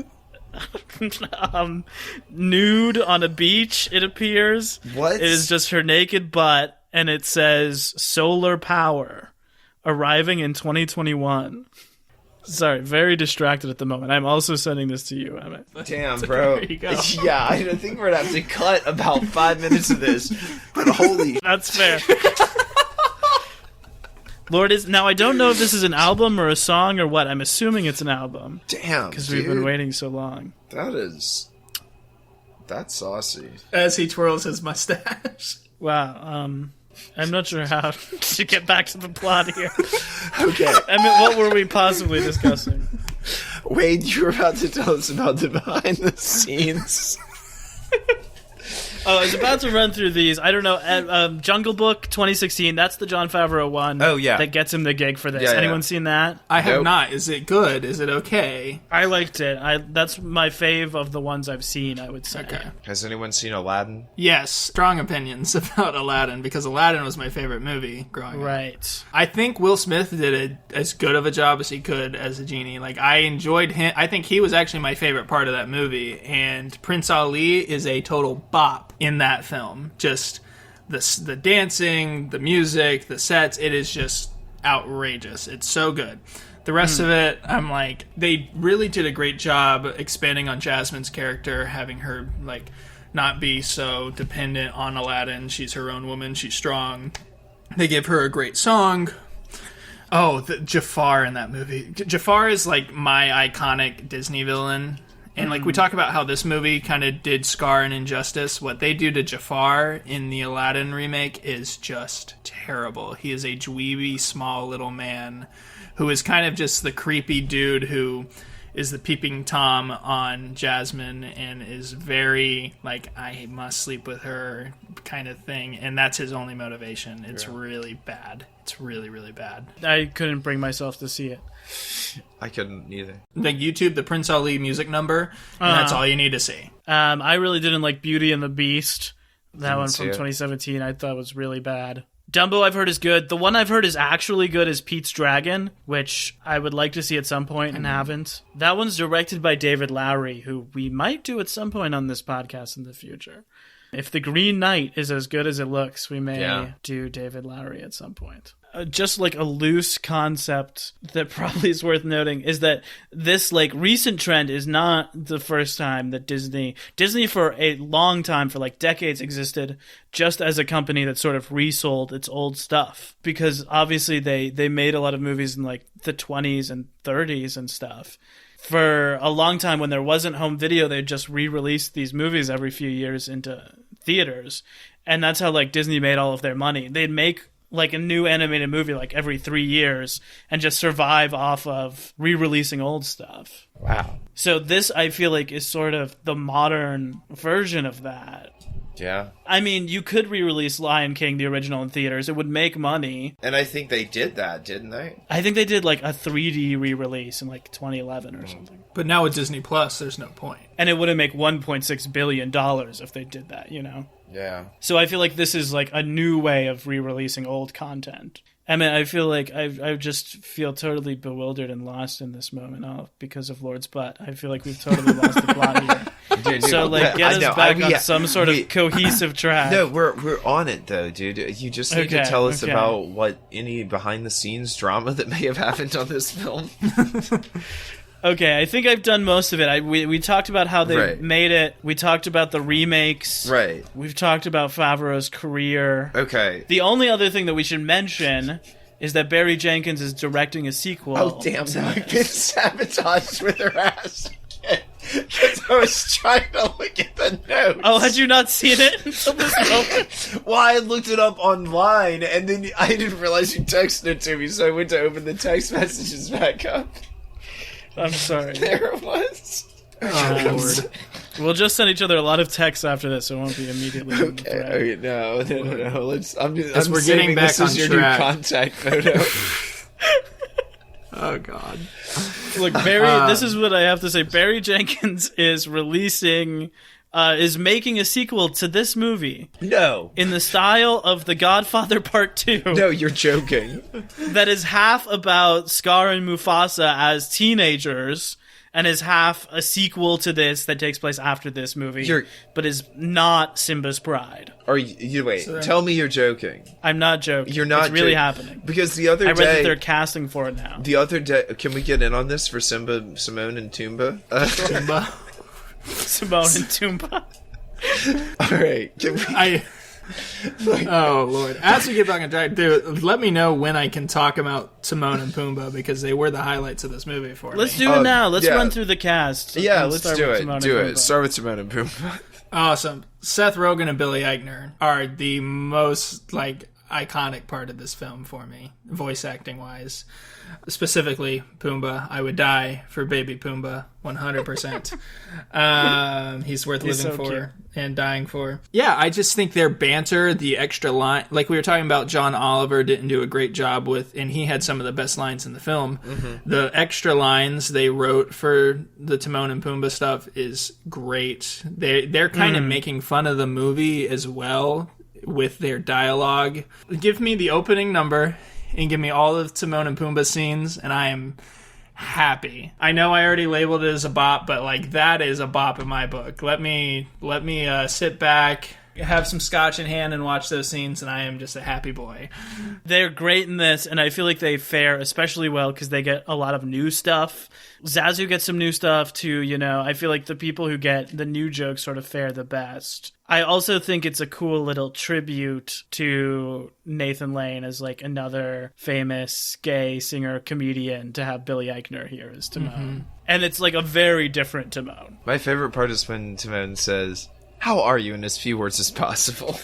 nude on a beach, it appears. What? It is just her naked butt, and it says solar power arriving in 2021. Sorry, very distracted at the moment. I'm also sending this to you, Emmett. Damn, bro. There you go. Yeah, I think we're gonna have to cut about 5 minutes of this. But holy, That's fair. Lorde is now. I don't know if this is an album or a song or what. I'm assuming it's an album damn, because dude. we've been waiting so long. That's saucy. As he twirls his mustache. Wow. I'm not sure how to get back to the plot here. Okay, Emmett, what were we possibly discussing? Wade, you were about to tell us about the behind the scenes. Oh, I was about to run through these. I don't know. Jungle Book 2016. That's the Jon Favreau one. Oh, yeah. That gets him the gig for this. Yeah, yeah. Anyone seen that? I have Nope. not. Is it good? Is it okay? I liked it. That's my fave of the ones I've seen, I would say. Okay. Has anyone seen Aladdin? Yes, strong opinions about Aladdin because Aladdin was my favorite movie growing up. Right. I think Will Smith did as good of a job as he could as a genie. Like, I enjoyed him. I think he was actually my favorite part of that movie. And Prince Ali is a total bop in that film. Just the dancing, the music, the sets, it is just outrageous. It's so good. The rest of it, I'm like, they really did a great job expanding on Jasmine's character, having her like not be so dependent on Aladdin. She's her own woman. She's strong. They give her a great song. Oh, Jafar in that movie. Jafar is like my iconic Disney villain. And like we talk about how this movie kind of did Scar an injustice. What they do to Jafar in the Aladdin remake is just terrible. He is a dweeby, small little man who is kind of just the creepy dude who is the peeping Tom on Jasmine and is very, like, I must sleep with her kind of thing. And that's his only motivation. It's really bad. It's really, really bad. I couldn't bring myself to see it. I couldn't either. Like, YouTube, the Prince Ali music number, and that's all you need to see. I really didn't like Beauty and the Beast. That one from see it. 2017 I thought was really bad. Dumbo I've heard is good. The one I've heard is actually good is Pete's Dragon, which I would like to see at some point and haven't. That one's directed by David Lowery, who we might do at some point on this podcast in the future. If The Green Knight is as good as it looks, we may do David Lowery at some point. Just like a loose concept that probably is worth noting is that this like recent trend is not the first time that Disney for a long time, for like decades, existed just as a company that sort of resold its old stuff, because obviously they made a lot of movies in like the 20s and 30s and stuff. For a long time, when there wasn't home video, they'd just re-release these movies every few years into theaters, and that's how like Disney made all of their money. They'd make like a new animated movie like every 3 years and just survive off of re-releasing old stuff. Wow. So this, I feel like, is sort of the modern version of that. Yeah. I mean, you could re-release Lion King, the original, in theaters. It would make money. And I think they did that, didn't they? I think they did like a 3D re-release in like 2011 or something. But now with Disney Plus, there's no point. And it wouldn't make $1.6 billion if they did that, you know? Yeah. So I feel like this is like a new way of re-releasing old content. I mean, I feel like I just feel totally bewildered and lost in this moment because of Lord's butt. I feel like we've totally lost the plot here. Dude, So like, get us back on some sort of cohesive track. No, we're on it though, dude. You just need to tell us about what any behind the scenes drama that may have happened on this film. Okay, I think I've done most of it. We talked about how they made it. We talked about the remakes. Right. We've talked about Favreau's career. Okay. The only other thing that we should mention is that Barry Jenkins is directing a sequel. Oh, damn. Now I've been sabotaged with her ass. Because I was trying to look at the notes. Oh, had you not seen it until this moment? Well, I looked it up online, and then I didn't realize you texted it to me, so I went to open the text messages back up. I'm sorry. There it was. Oh, Lord. We'll just send each other a lot of texts after this, so it won't be immediately. Okay. No. I'm we're getting back this on is your track. new contact photo. Oh, God. Look, this is what I have to say. Barry Jenkins is making a sequel to this movie. No. In the style of The Godfather Part 2. No, you're joking. That is half about Scar and Mufasa as teenagers, and is half a sequel to this that takes place after this movie, but is not Simba's Pride. Or you wait, tell me you're joking. I'm not joking. You're not It's really happening. Because the other day... I read that they're casting for it now. The other day... Can we get in on this for Simba, Simone, and Toomba? Simba. Simone and Toomba. All right. Can we... Oh, Lord. As we get back on track, dude, let me know when I can talk about Timon and Pumbaa, because they were the highlights of this movie for me. Let's do it now. Let's run through the cast. Yeah, let's do it. Do it. Start with Timon and Pumbaa. Awesome. Seth Rogen and Billy Eichner are the most, iconic part of this film for me, voice acting wise. Specifically, Pumbaa. I would die for baby Pumbaa, 100%. He's worth living so for cute. and dying for. Yeah, I just think their banter, the extra line, like we were talking about, John Oliver didn't do a great job with, and he had some of the best lines in the film. Mm-hmm. The extra lines they wrote for the Timon and Pumbaa stuff is great. They're kind of making fun of the movie as well with their dialogue. Give me the opening number and give me all of Timon and Pumbaa scenes, and I am happy. I know I already labeled it as a bop, but that is a bop in my book. Let me sit back have some scotch in hand and watch those scenes, and I am just a happy boy. They're great in this, and I feel like they fare especially well because they get a lot of new stuff. Zazu gets some new stuff too, you know. I feel like the people who get the new jokes sort of fare the best. I also think it's a cool little tribute to Nathan Lane as like another famous gay singer comedian to have Billy Eichner here as Timon. Mm-hmm. And it's like a very different Timon. My favorite part is when Timon says, "How are you?" in as few words as possible.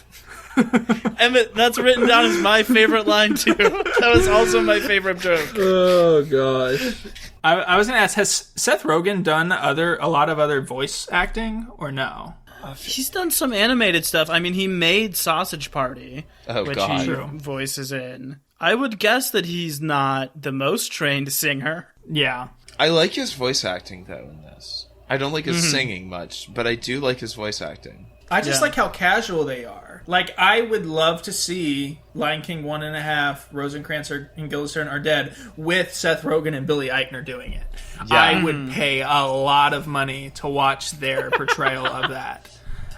Emmett, that's written down as my favorite line too. That was also my favorite joke. Oh gosh. I was going to ask, has Seth Rogen done a lot of other voice acting or no? He's done some animated stuff. I mean, he made Sausage Party, which he voices in. I would guess that he's not the most trained singer. Yeah. I like his voice acting, though, in this. I don't like his singing much, but I do like his voice acting. I just like how casual they are. Like, I would love to see Lion King 1.5, Rosencrantz and Guildenstern Are Dead with Seth Rogen and Billy Eichner doing it. Yeah. I would pay a lot of money to watch their portrayal of that.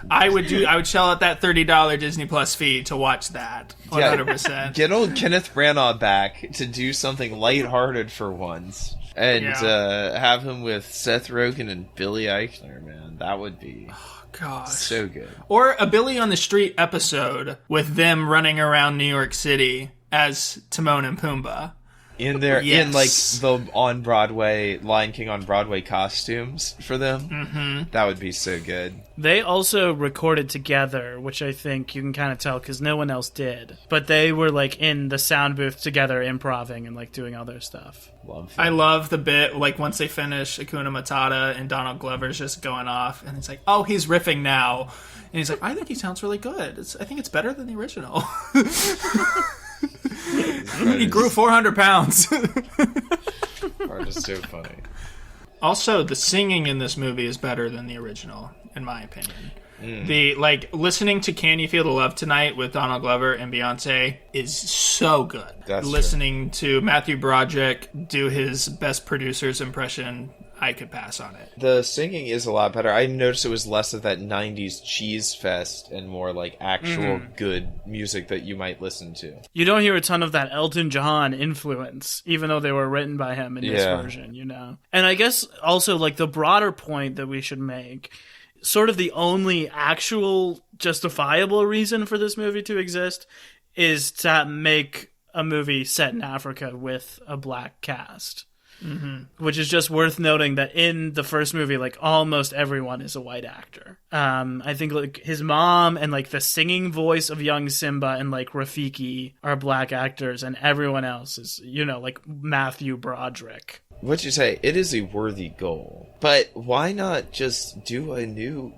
I would shell out that $30 Disney Plus fee to watch that. 100%. Yeah, get old Kenneth Branagh back to do something lighthearted for once. And have him with Seth Rogen and Billy Eichner, man. That would be... Gosh. So good. Or a Billy on the Street episode with them running around New York City as Timon and Pumbaa. In like the on Broadway, Lion King on Broadway costumes for them. Mm-hmm. That would be so good. They also recorded together, which I think you can kind of tell because no one else did. But they were like in the sound booth together, improving and like doing all their stuff. I love the bit, like once they finish Hakuna Matata and Donald Glover's just going off and it's like, oh, he's riffing now. And he's like, I think he sounds really good. I think it's better than the original. He grew 400 pounds. Art is so funny. Also, the singing in this movie is better than the original, in my opinion. The listening to "Can You Feel the Love Tonight" with Donald Glover and Beyonce is so good. Listening to Matthew Broderick do his best producer's impression, I could pass on it. The singing is a lot better. I noticed it was less of that 90s cheese fest and more like actual good music that you might listen to. You don't hear a ton of that Elton John influence, even though they were written by him in this version, you know? And I guess also like the broader point that we should make, sort of the only actual justifiable reason for this movie to exist is to make a movie set in Africa with a black cast. Mm-hmm. Which is just worth noting that in the first movie, like almost everyone is a white actor. I think like his mom and like the singing voice of young Simba and like Rafiki are black actors, and everyone else is, you know, like Matthew Broderick. What'd you say? It is a worthy goal, but why not just do a new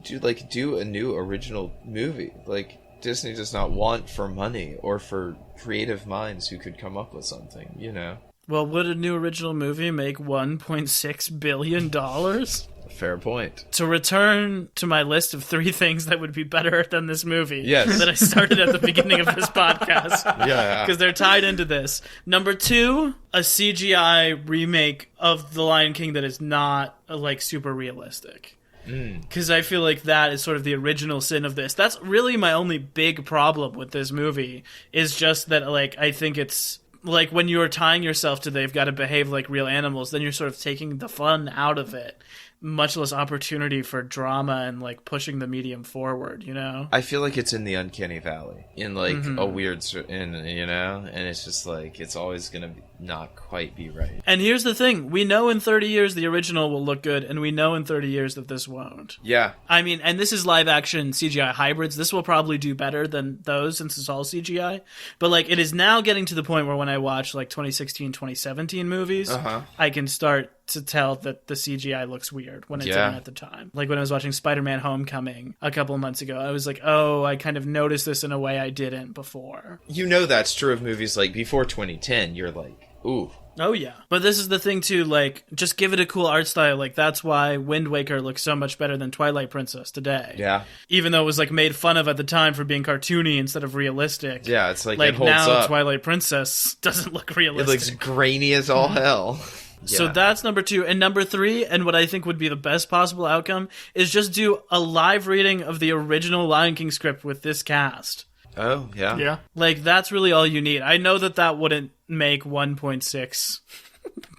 original movie? Like Disney does not want for money or for creative minds who could come up with something, you know. Well, would a new original movie make $1.6 billion? Fair point. To return to my list of 3 things that would be better than this movie that I started at the beginning of this podcast. Yeah. Because they're tied into this. Number 2, a CGI remake of The Lion King that is not like super realistic. Because I feel like that is sort of the original sin of this. That's really my only big problem with this movie, is just that like I think it's... Like, when you're tying yourself to they've got to behave like real animals, then you're sort of taking the fun out of it. Much less opportunity for drama and, like, pushing the medium forward, you know? I feel like it's in the uncanny valley. In, like, a weird... you know? And it's just, like, it's always gonna not quite be right. And here's the thing. We know in 30 years the original will look good, and we know in 30 years that this won't. Yeah. I mean, and this is live-action CGI hybrids. This will probably do better than those, since it's all CGI. But, like, it is now getting to the point where when I watch, like, 2016, 2017 movies, I can start to tell that the CGI looks weird when it didn't at the time. Like when I was watching Spider-Man Homecoming a couple of months ago, I was like, oh, I kind of noticed this in a way I didn't before. You know that's true of movies like before 2010. You're like, ooh. Oh, yeah. But this is the thing, too, like, just give it a cool art style. Like, that's why Wind Waker looks so much better than Twilight Princess today. Yeah. Even though it was, like, made fun of at the time for being cartoony instead of realistic. Yeah, it's like it holds now up. Twilight Princess doesn't look realistic. It looks grainy as all hell. So Yeah. that's number 2. And number 3, and what I think would be the best possible outcome, is just do a live reading of the original Lion King script with this cast. Oh, yeah. Yeah. Like, that's really all you need. I know that wouldn't make $1.6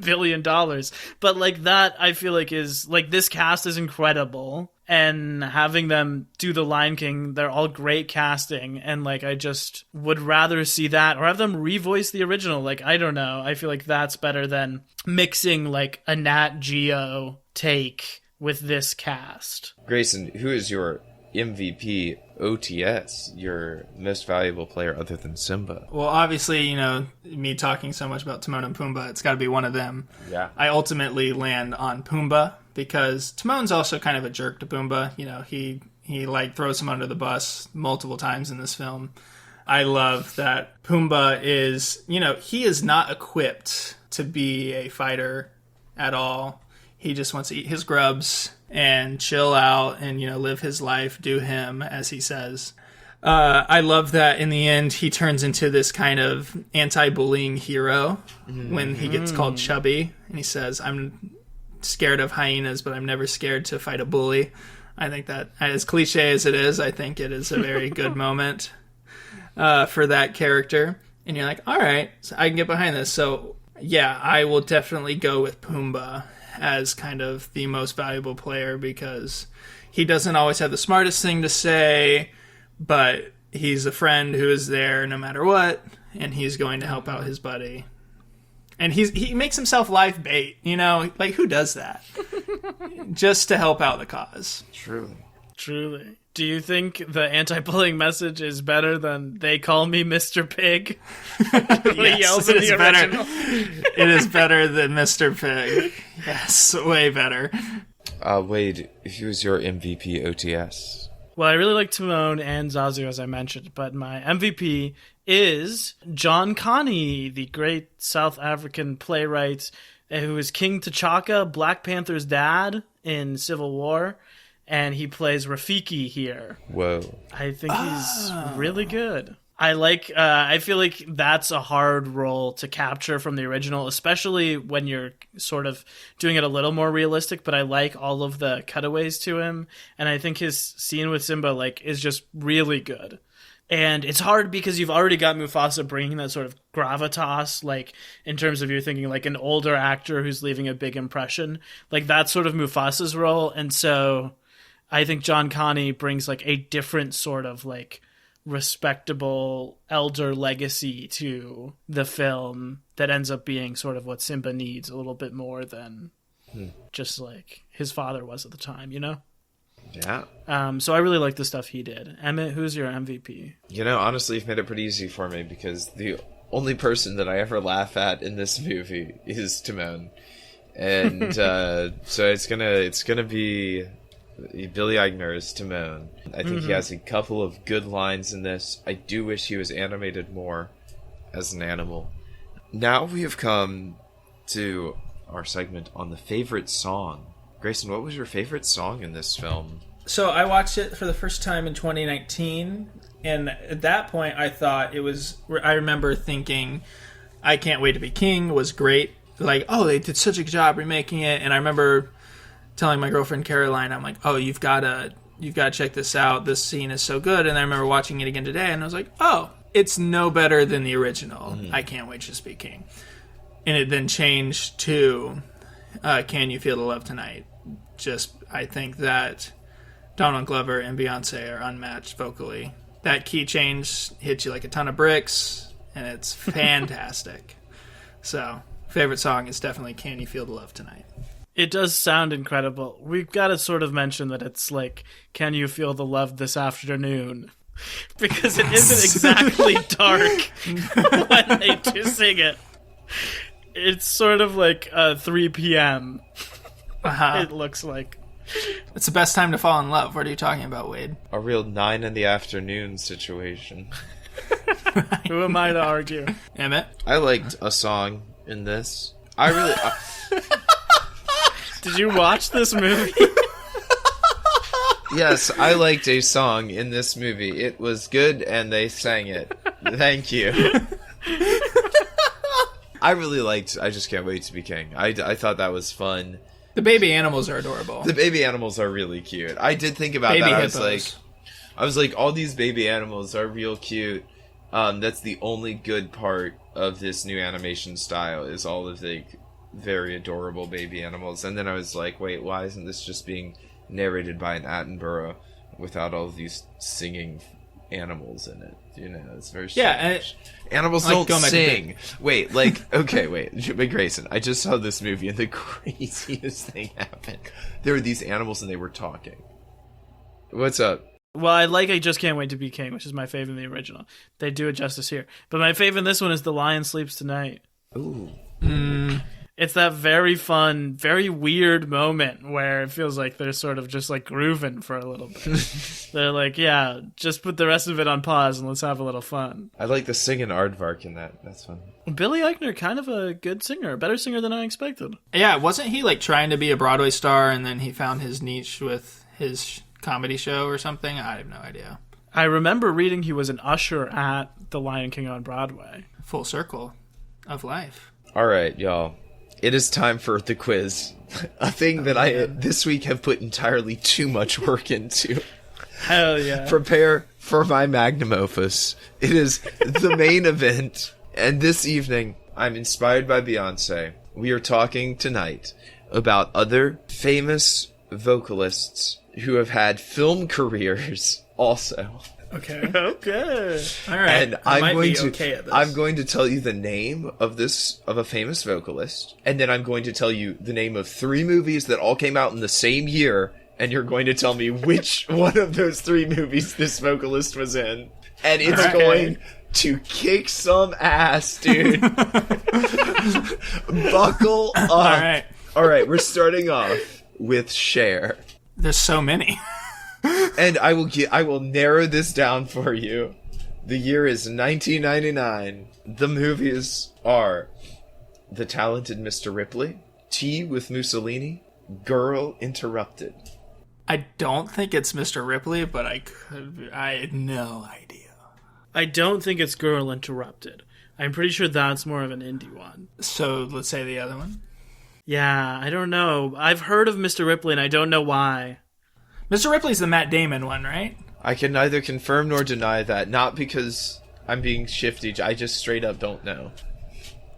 billion, but like that, I feel like is like this cast is incredible, and having them do the Lion King, they're all great casting, and like I just would rather see that or have them revoice the original. Like, I don't know, I feel like that's better than mixing like a Nat Geo take with this cast. Grayson, who is your MVP OTS, your most valuable player other than Simba? Well, obviously, you know, me talking so much about Timon and Pumbaa, it's got to be one of them. Yeah. I ultimately land on Pumbaa because Timon's also kind of a jerk to Pumbaa. You know, he like throws him under the bus multiple times in this film. I love that Pumbaa is, you know, he is not equipped to be a fighter at all. He just wants to eat his grubs and chill out and, you know, live his life, do him, as he says. I love that in the end he turns into this kind of anti-bullying hero when he gets called chubby. And he says, I'm scared of hyenas, but I'm never scared to fight a bully. I think that, as cliche as it is, I think it is a very good moment for that character. And you're like, all right, so I can get behind this. So, yeah, I will definitely go with Pumbaa as kind of the most valuable player because he doesn't always have the smartest thing to say, but he's a friend who is there no matter what, and he's going to help out his buddy. And he makes himself life bait, you know? Like, who does that? Just to help out the cause. Truly. Do you think the anti-bullying message is better than "They Call Me Mr. Pig"? Yes, it is better. It is better than Mr. Pig. Yes, way better. Wade, who is your MVP OTS? Well, I really like Timon and Zazu, as I mentioned, but my MVP is John Connie, the great South African playwright who is King T'Chaka, Black Panther's dad in Civil War, and he plays Rafiki here. Whoa. I think he's really good. I feel like that's a hard role to capture from the original, especially when you're sort of doing it a little more realistic, but I like all of the cutaways to him, and I think his scene with Simba like is just really good. And it's hard because you've already got Mufasa bringing that sort of gravitas, like in terms of you're thinking like an older actor who's leaving a big impression. Like that's sort of Mufasa's role, and so I think John Connie brings like a different sort of like respectable elder legacy to the film that ends up being sort of what Simba needs a little bit more than just like his father was at the time, you know? Yeah. So I really like the stuff he did. Emmett, who's your MVP? You know, honestly, you've made it pretty easy for me because the only person that I ever laugh at in this movie is Timon. And so it's gonna be Billy Eichner as Timon. I think he has a couple of good lines in this. I do wish he was animated more as an animal. Now we have come to our segment on the favorite song. Grayson, what was your favorite song in this film? So I watched it for the first time in 2019, and at that point I thought it was... I remember thinking, I Can't Wait to Be King was great. Like, oh, they did such a good job remaking it, and I remember telling my girlfriend Caroline, I'm like, oh, you've got to check this out. This scene is so good. And I remember watching it again today, and I was like, oh, it's no better than the original. I Can't Wait to Be King. And it then changed to Can You Feel the Love Tonight? Just, I think that Donald Glover and Beyonce are unmatched vocally. That key change hits you like a ton of bricks, and it's fantastic. So, favorite song is definitely Can You Feel the Love Tonight? It does sound incredible. We've got to sort of mention that it's like, Can You Feel the Love This Afternoon? Because it isn't exactly dark when they do sing it. It's sort of like 3 p.m. It looks like. It's the best time to fall in love. What are you talking about, Wade? A real 9 in the afternoon situation. Who am I to argue? Emmett? I liked a song in this. I really... Did you watch this movie? Yes, I liked a song in this movie. It was good, and they sang it. Thank you. I really liked I Just Can't Wait to Be King. I thought that was fun. The baby animals are adorable. The baby animals are really cute. I did think about Baby that. hippos. I was like, all these baby animals are real cute. That's the only good part of this new animation style is all of the very adorable baby animals. And then I was like, wait, why isn't this just being narrated by an Attenborough without all of these singing animals in it? You know, it's very strange. Yeah, animals like, don't going back to sing. Wait, like, okay, wait. But Grayson, I just saw this movie and the craziest thing happened. There were these animals and they were talking. What's up? Well, I Just Can't Wait to Be King, which is my favorite in the original. They do it justice here. But my favorite in this one is The Lion Sleeps Tonight. Ooh. It's that very fun, very weird moment where it feels like they're sort of just like grooving for a little bit. They're like, yeah, just put the rest of it on pause and let's have a little fun. I like the singing aardvark in that. That's fun. Billy Eichner, kind of a good singer, a better singer than I expected. Yeah, wasn't he like trying to be a Broadway star and then he found his niche with his comedy show or something? I have no idea. I remember reading he was an usher at The Lion King on Broadway. Full circle of life. All right, y'all. It is time for the quiz. A thing that I this week have put entirely too much work into. Hell yeah. Prepare for my magnum opus. It is the main event. And this evening, I'm inspired by Beyonce. We are talking tonight about other famous vocalists who have had film careers also. Okay. Okay. All right. And I might I'm going be to okay at this. I'm going to tell you the name of a famous vocalist, and then I'm going to tell you the name of 3 movies that all came out in the same year, and you're going to tell me which one of those 3 movies this vocalist was in. And it's going to kick some ass, dude. Buckle up. All right, we're starting off with Cher. There's so many. And I will narrow this down for you. The year is 1999. The movies are The Talented Mr. Ripley, Tea with Mussolini, Girl Interrupted. I don't think it's Mr. Ripley, but I had no idea. I don't think it's Girl Interrupted. I'm pretty sure that's more of an indie one. So let's say the other one. Yeah, I don't know. I've heard of Mr. Ripley and I don't know why. Mr. Ripley's the Matt Damon one, right? I can neither confirm nor deny that, not because I'm being shifty, I just straight up don't know.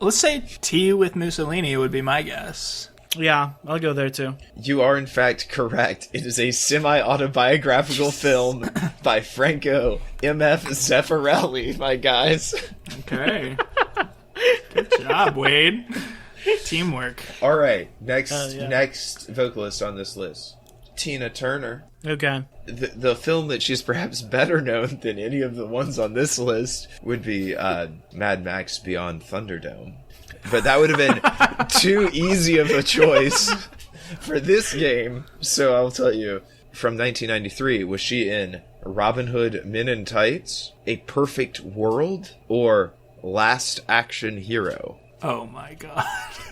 Let's say Tea with Mussolini would be my guess. Yeah, I'll go there too. You are in fact correct. It is a semi-autobiographical film by Franco M.F. Zeffirelli, my guys. Okay. Good job, Wade. Teamwork. All right, next vocalist on this list. Tina Turner. Okay. The film that she's perhaps better known than any of the ones on this list would be Mad Max Beyond Thunderdome. But that would have been too easy of a choice for this game. So I'll tell you, from 1993, was she in Robin Hood Men in Tights, A Perfect World, or Last Action Hero? Oh my god.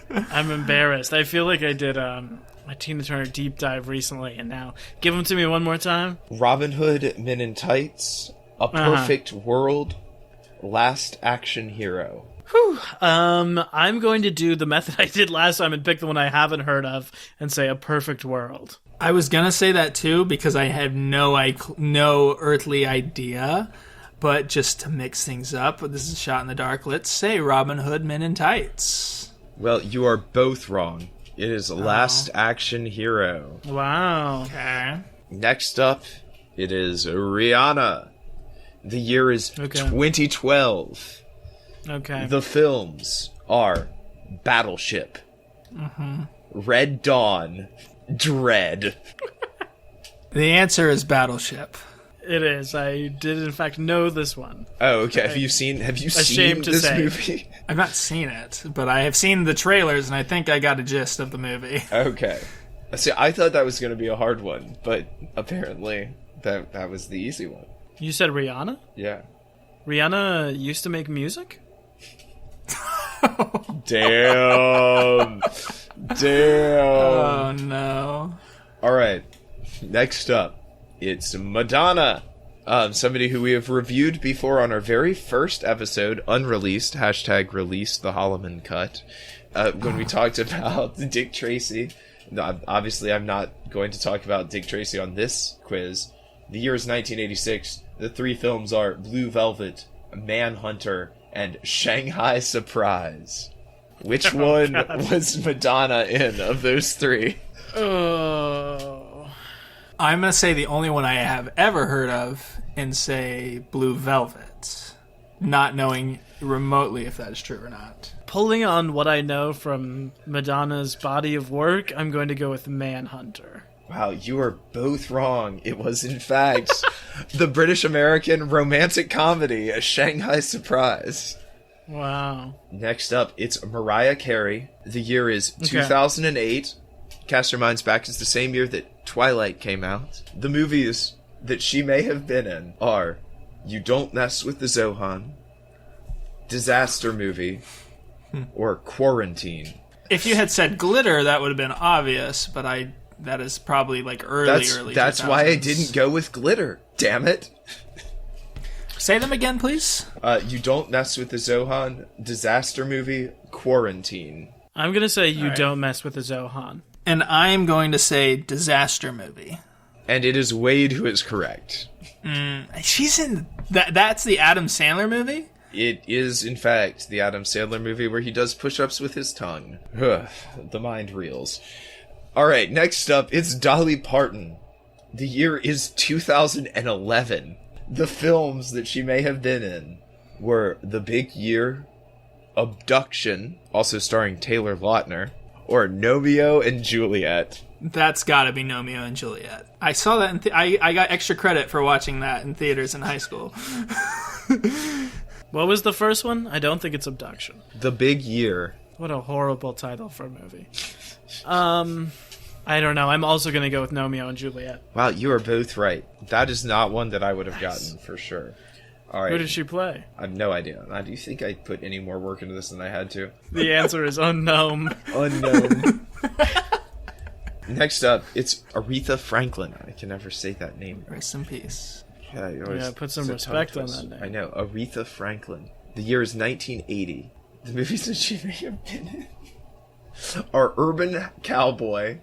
I'm embarrassed. I feel like I did a Tina Turner deep dive recently, and now give them to me one more time. Robin Hood Men in Tights, A Perfect World, Last Action Hero. Whew. I'm going to do the method I did last time and pick the one I haven't heard of and say A Perfect World. I was gonna say that too because I had no earthly idea, but just to mix things up, this is a shot in the dark. Let's say Robin Hood Men in Tights. Well, you are both wrong. It is Last Action Hero. Wow. Okay. Next up, it is Rihanna. The year is 2012. Okay. The films are Battleship, Red Dawn, Dread. The answer is Battleship. It is. I did, in fact, know this one. Oh, okay. Have you seen this movie? I've not seen it, but I have seen the trailers, and I think I got a gist of the movie. Okay. See, I thought that was going to be a hard one, but apparently that was the easy one. You said Rihanna? Yeah. Rihanna used to make music? Damn. Damn. Oh, no. All right. Next up, it's Madonna. Somebody who we have reviewed before on our very first episode, unreleased, hashtag release the Holloman cut, when we talked about Dick Tracy. No, obviously, I'm not going to talk about Dick Tracy on this quiz. The year is 1986. The three films are Blue Velvet, Manhunter, and Shanghai Surprise. Which one was Madonna in of those three? Oh. I'm going to say the only one I have ever heard of and say Blue Velvet, not knowing remotely if that is true or not. Pulling on what I know from Madonna's body of work, I'm going to go with Manhunter. Wow, you are both wrong. It was, in fact, the British-American romantic comedy, A Shanghai Surprise. Wow. Next up, it's Mariah Carey. The year is 2008. Cast your minds back. It's the same year that Twilight came out. The movies that she may have been in are You Don't Mess with the Zohan, Disaster Movie, or Quarantine. If you had said Glitter, that would have been obvious, but that is probably like early. That's 2000s. why I didn't go with Glitter. Damn it. Say them again, please. You Don't Mess with the Zohan, Disaster Movie, Quarantine. I'm going to say You Don't Mess with the Zohan. And I'm going to say Disaster Movie. And it is Wade who is correct. She's in... That's the Adam Sandler movie? It is, in fact, the Adam Sandler movie where he does push-ups with his tongue. Ugh, the mind reels. Alright, next up, it's Dolly Parton. The year is 2011. The films that she may have been in were The Big Year, Abduction, also starring Taylor Lautner, or Romeo and Juliet. That's gotta be Romeo and Juliet. I saw that I got extra credit for watching that in theaters in high school. What was the first one? I don't think it's Abduction. The Big Year. What a horrible title for a movie. I don't know. I'm also going to go with Romeo and Juliet. Wow, you are both right. That is not one that I would have gotten for sure. All right. Who did she play? I have no idea. Do you think I put any more work into this than I had to? The answer is unknown. Unknown. Next up, it's Aretha Franklin. I can never say that name. Rest in peace. Yeah, put some respect on that name. I know. Aretha Franklin. The year is 1980. The movies that she may have been in are Urban Cowboy,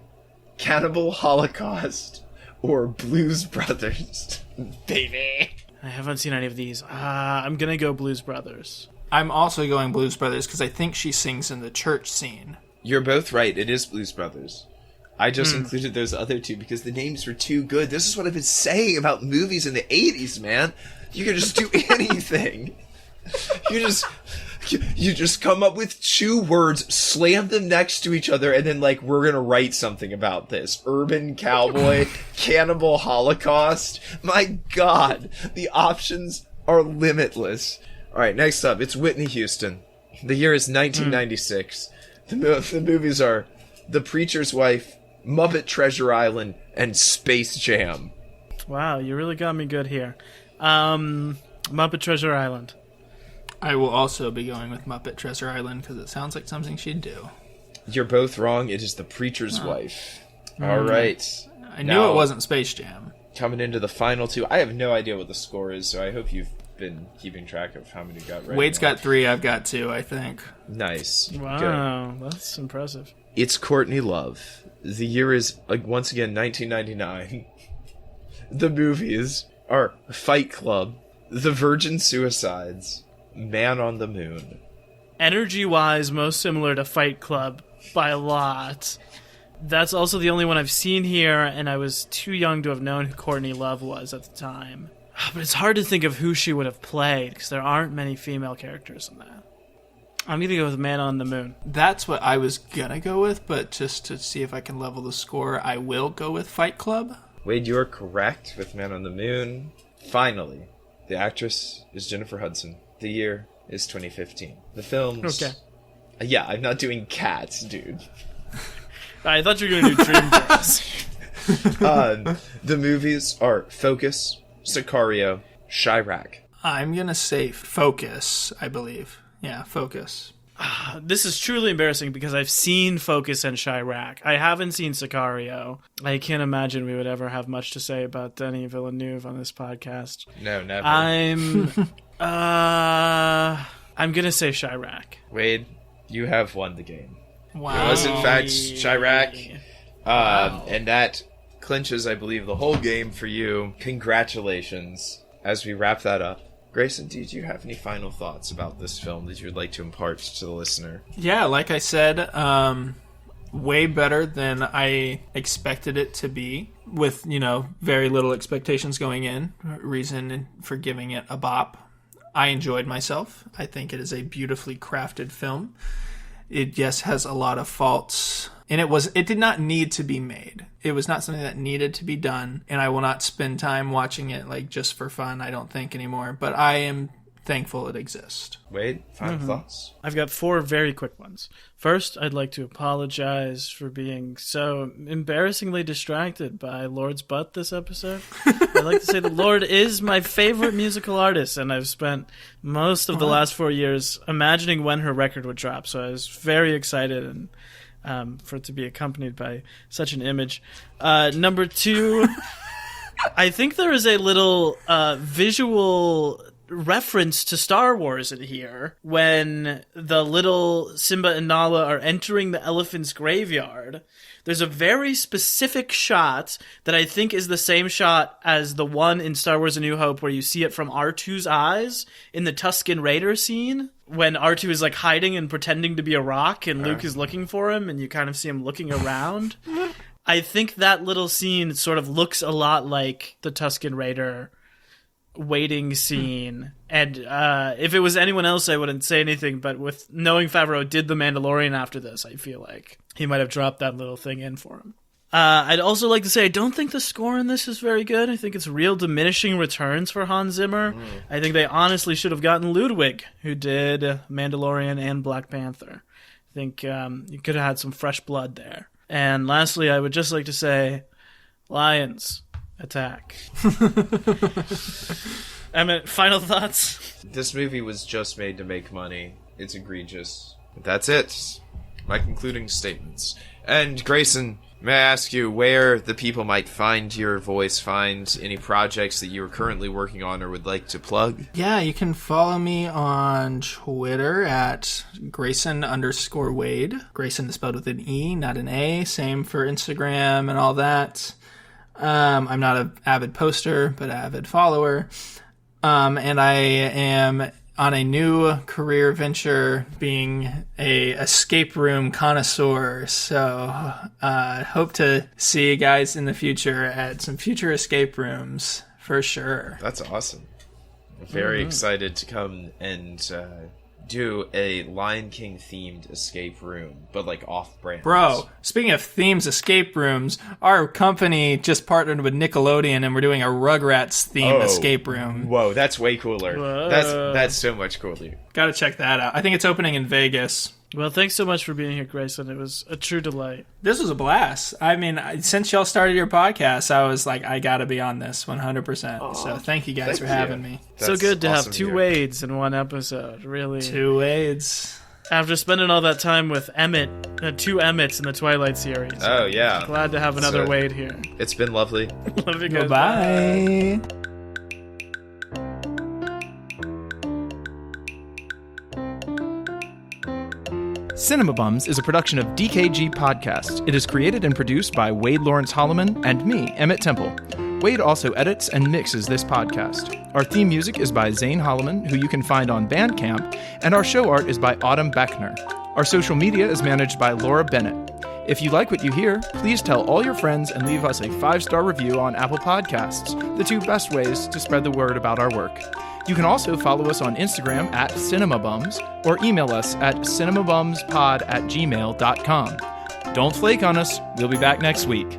Cannibal Holocaust, or Blues Brothers. Baby. I haven't seen any of these. I'm going to go Blues Brothers. I'm also going Blues Brothers because I think she sings in the church scene. You're both right. It is Blues Brothers. I just included those other two because the names were too good. This is what I've been saying about movies in the 80s, man. You can just do anything. You just come up with two words, slam them next to each other, and then, like, we're gonna write something about this. Urban Cowboy, Cannibal Holocaust. My God, the options are limitless. Alright, next up, it's Whitney Houston. The year is 1996. The movies are The Preacher's Wife, Muppet Treasure Island, and Space Jam. Wow, you really got me good here. Muppet Treasure Island. I will also be going with Muppet Treasure Island because it sounds like something she'd do. You're both wrong. It is The Preacher's Wife. All right. I knew it wasn't Space Jam. Coming into the final two. I have no idea what the score is, so I hope you've been keeping track of how many got right. Wade's got 3, I've got 2, I think. Nice. Wow, Good. that's impressive. It's Courtney Love. The year is, once again, 1999. The movies are Fight Club, The Virgin Suicides, Man on the Moon. Energy-wise, most similar to Fight Club by a lot. That's also the only one I've seen here, and I was too young to have known who Courtney Love was at the time. But it's hard to think of who she would have played, because there aren't many female characters in that. I'm going to go with Man on the Moon. That's what I was going to go with, but just to see if I can level the score, I will go with Fight Club. Wade, you're correct with Man on the Moon. Finally, the actress is Jennifer Hudson. The year is 2015. The films... Okay. Yeah, I'm not doing Cats, dude. I thought you were going to do Dreamgirls. The movies are Focus, Sicario, Chirac. I'm going to say Focus, I believe. Yeah, Focus. This is truly embarrassing because I've seen Focus and Chirac. I haven't seen Sicario. I can't imagine we would ever have much to say about Denis Villeneuve on this podcast. No, never. I'm gonna say Chirac. Wade, you have won the game. Wow. It was, in fact, Chirac. And that clinches, I believe, the whole game for you. Congratulations. As we wrap that up, Grayson, did you have any final thoughts about this film that you would like to impart to the listener? Yeah, like I said, way better than I expected it to be, with, very little expectations going in. Reason for giving it a bop. I enjoyed myself. I think it is a beautifully crafted film. It, yes, has a lot of faults, and it did not need to be made. It was not something that needed to be done, and I will not spend time watching it just for fun, I don't think, anymore. But I am thankful it exists. Wade, final thoughts? I've got 4 very quick ones. First, I'd like to apologize for being so embarrassingly distracted by Lord's butt this episode. I'd like to say that Lord is my favorite musical artist, and I've spent most of the last 4 years imagining when her record would drop, so I was very excited and for it to be accompanied by such an image. Number 2, I think there is a little visual reference to Star Wars in here when the little Simba and Nala are entering the elephant's graveyard. There's a very specific shot that I think is the same shot as the one in Star Wars A New Hope where you see it from R2's eyes in the Tusken Raider scene when R2 is hiding and pretending to be a rock and Luke is looking for him and you kind of see him looking around. I think that little scene sort of looks a lot like the Tusken Raider waiting scene, and if it was anyone else I wouldn't say anything, but with knowing Favreau did The Mandalorian after this, I feel like he might have dropped that little thing in for him. I'd also like to say I don't think the score in this is very good. I think it's real diminishing returns for Hans Zimmer. I think they honestly should have gotten Ludwig, who did Mandalorian and Black Panther. I think you could have had some fresh blood there. And lastly, I would just like to say, Lions, attack. Emmett, final thoughts? This movie was just made to make money. It's egregious. But that's it. My concluding statements. And Grayson, may I ask you where the people might find your voice, find any projects that you are currently working on or would like to plug? Yeah, you can follow me on Twitter at Grayson_Wade. Grayson is spelled with an E, not an A. Same for Instagram and all that. I'm not an avid poster, but an avid follower. And I am on a new career venture being a escape room connoisseur. So hope to see you guys in the future at some future escape rooms for sure. That's awesome. I'm very excited to come and do a Lion King themed escape room, but off-brand. Bro, speaking of themes escape rooms, our company just partnered with Nickelodeon and we're doing a Rugrats themed escape room. Whoa, that's way cooler. That's so much cooler. Gotta check that out. I think it's opening in Vegas. Well, thanks so much for being here, Grayson. It was a true delight. This was a blast. I mean, since y'all started your podcast, I was like, I gotta be on this 100%. So thank you guys for having me. So good to have 2 Wades in one episode, really. 2 Wades. After spending all that time with Emmett, 2 Emmets in the Twilight series. Oh, yeah. Glad to have another Wade here. It's been lovely. Love you guys. Bye. Cinema Bums is a production of DKG Podcast. It is created and produced by Wade Lawrence Holloman and me, Emmett Temple. Wade also edits and mixes this podcast. Our theme music is by Zane Holloman, who you can find on Bandcamp, and our show art is by Autumn Beckner. Our social media is managed by Laura Bennett. If you like what you hear, please tell all your friends and leave us a 5-star review on Apple Podcasts, the 2 best ways to spread the word about our work. You can also follow us on Instagram at CinemaBums or email us at cinemabumspod@gmail.com. Don't flake on us. We'll be back next week.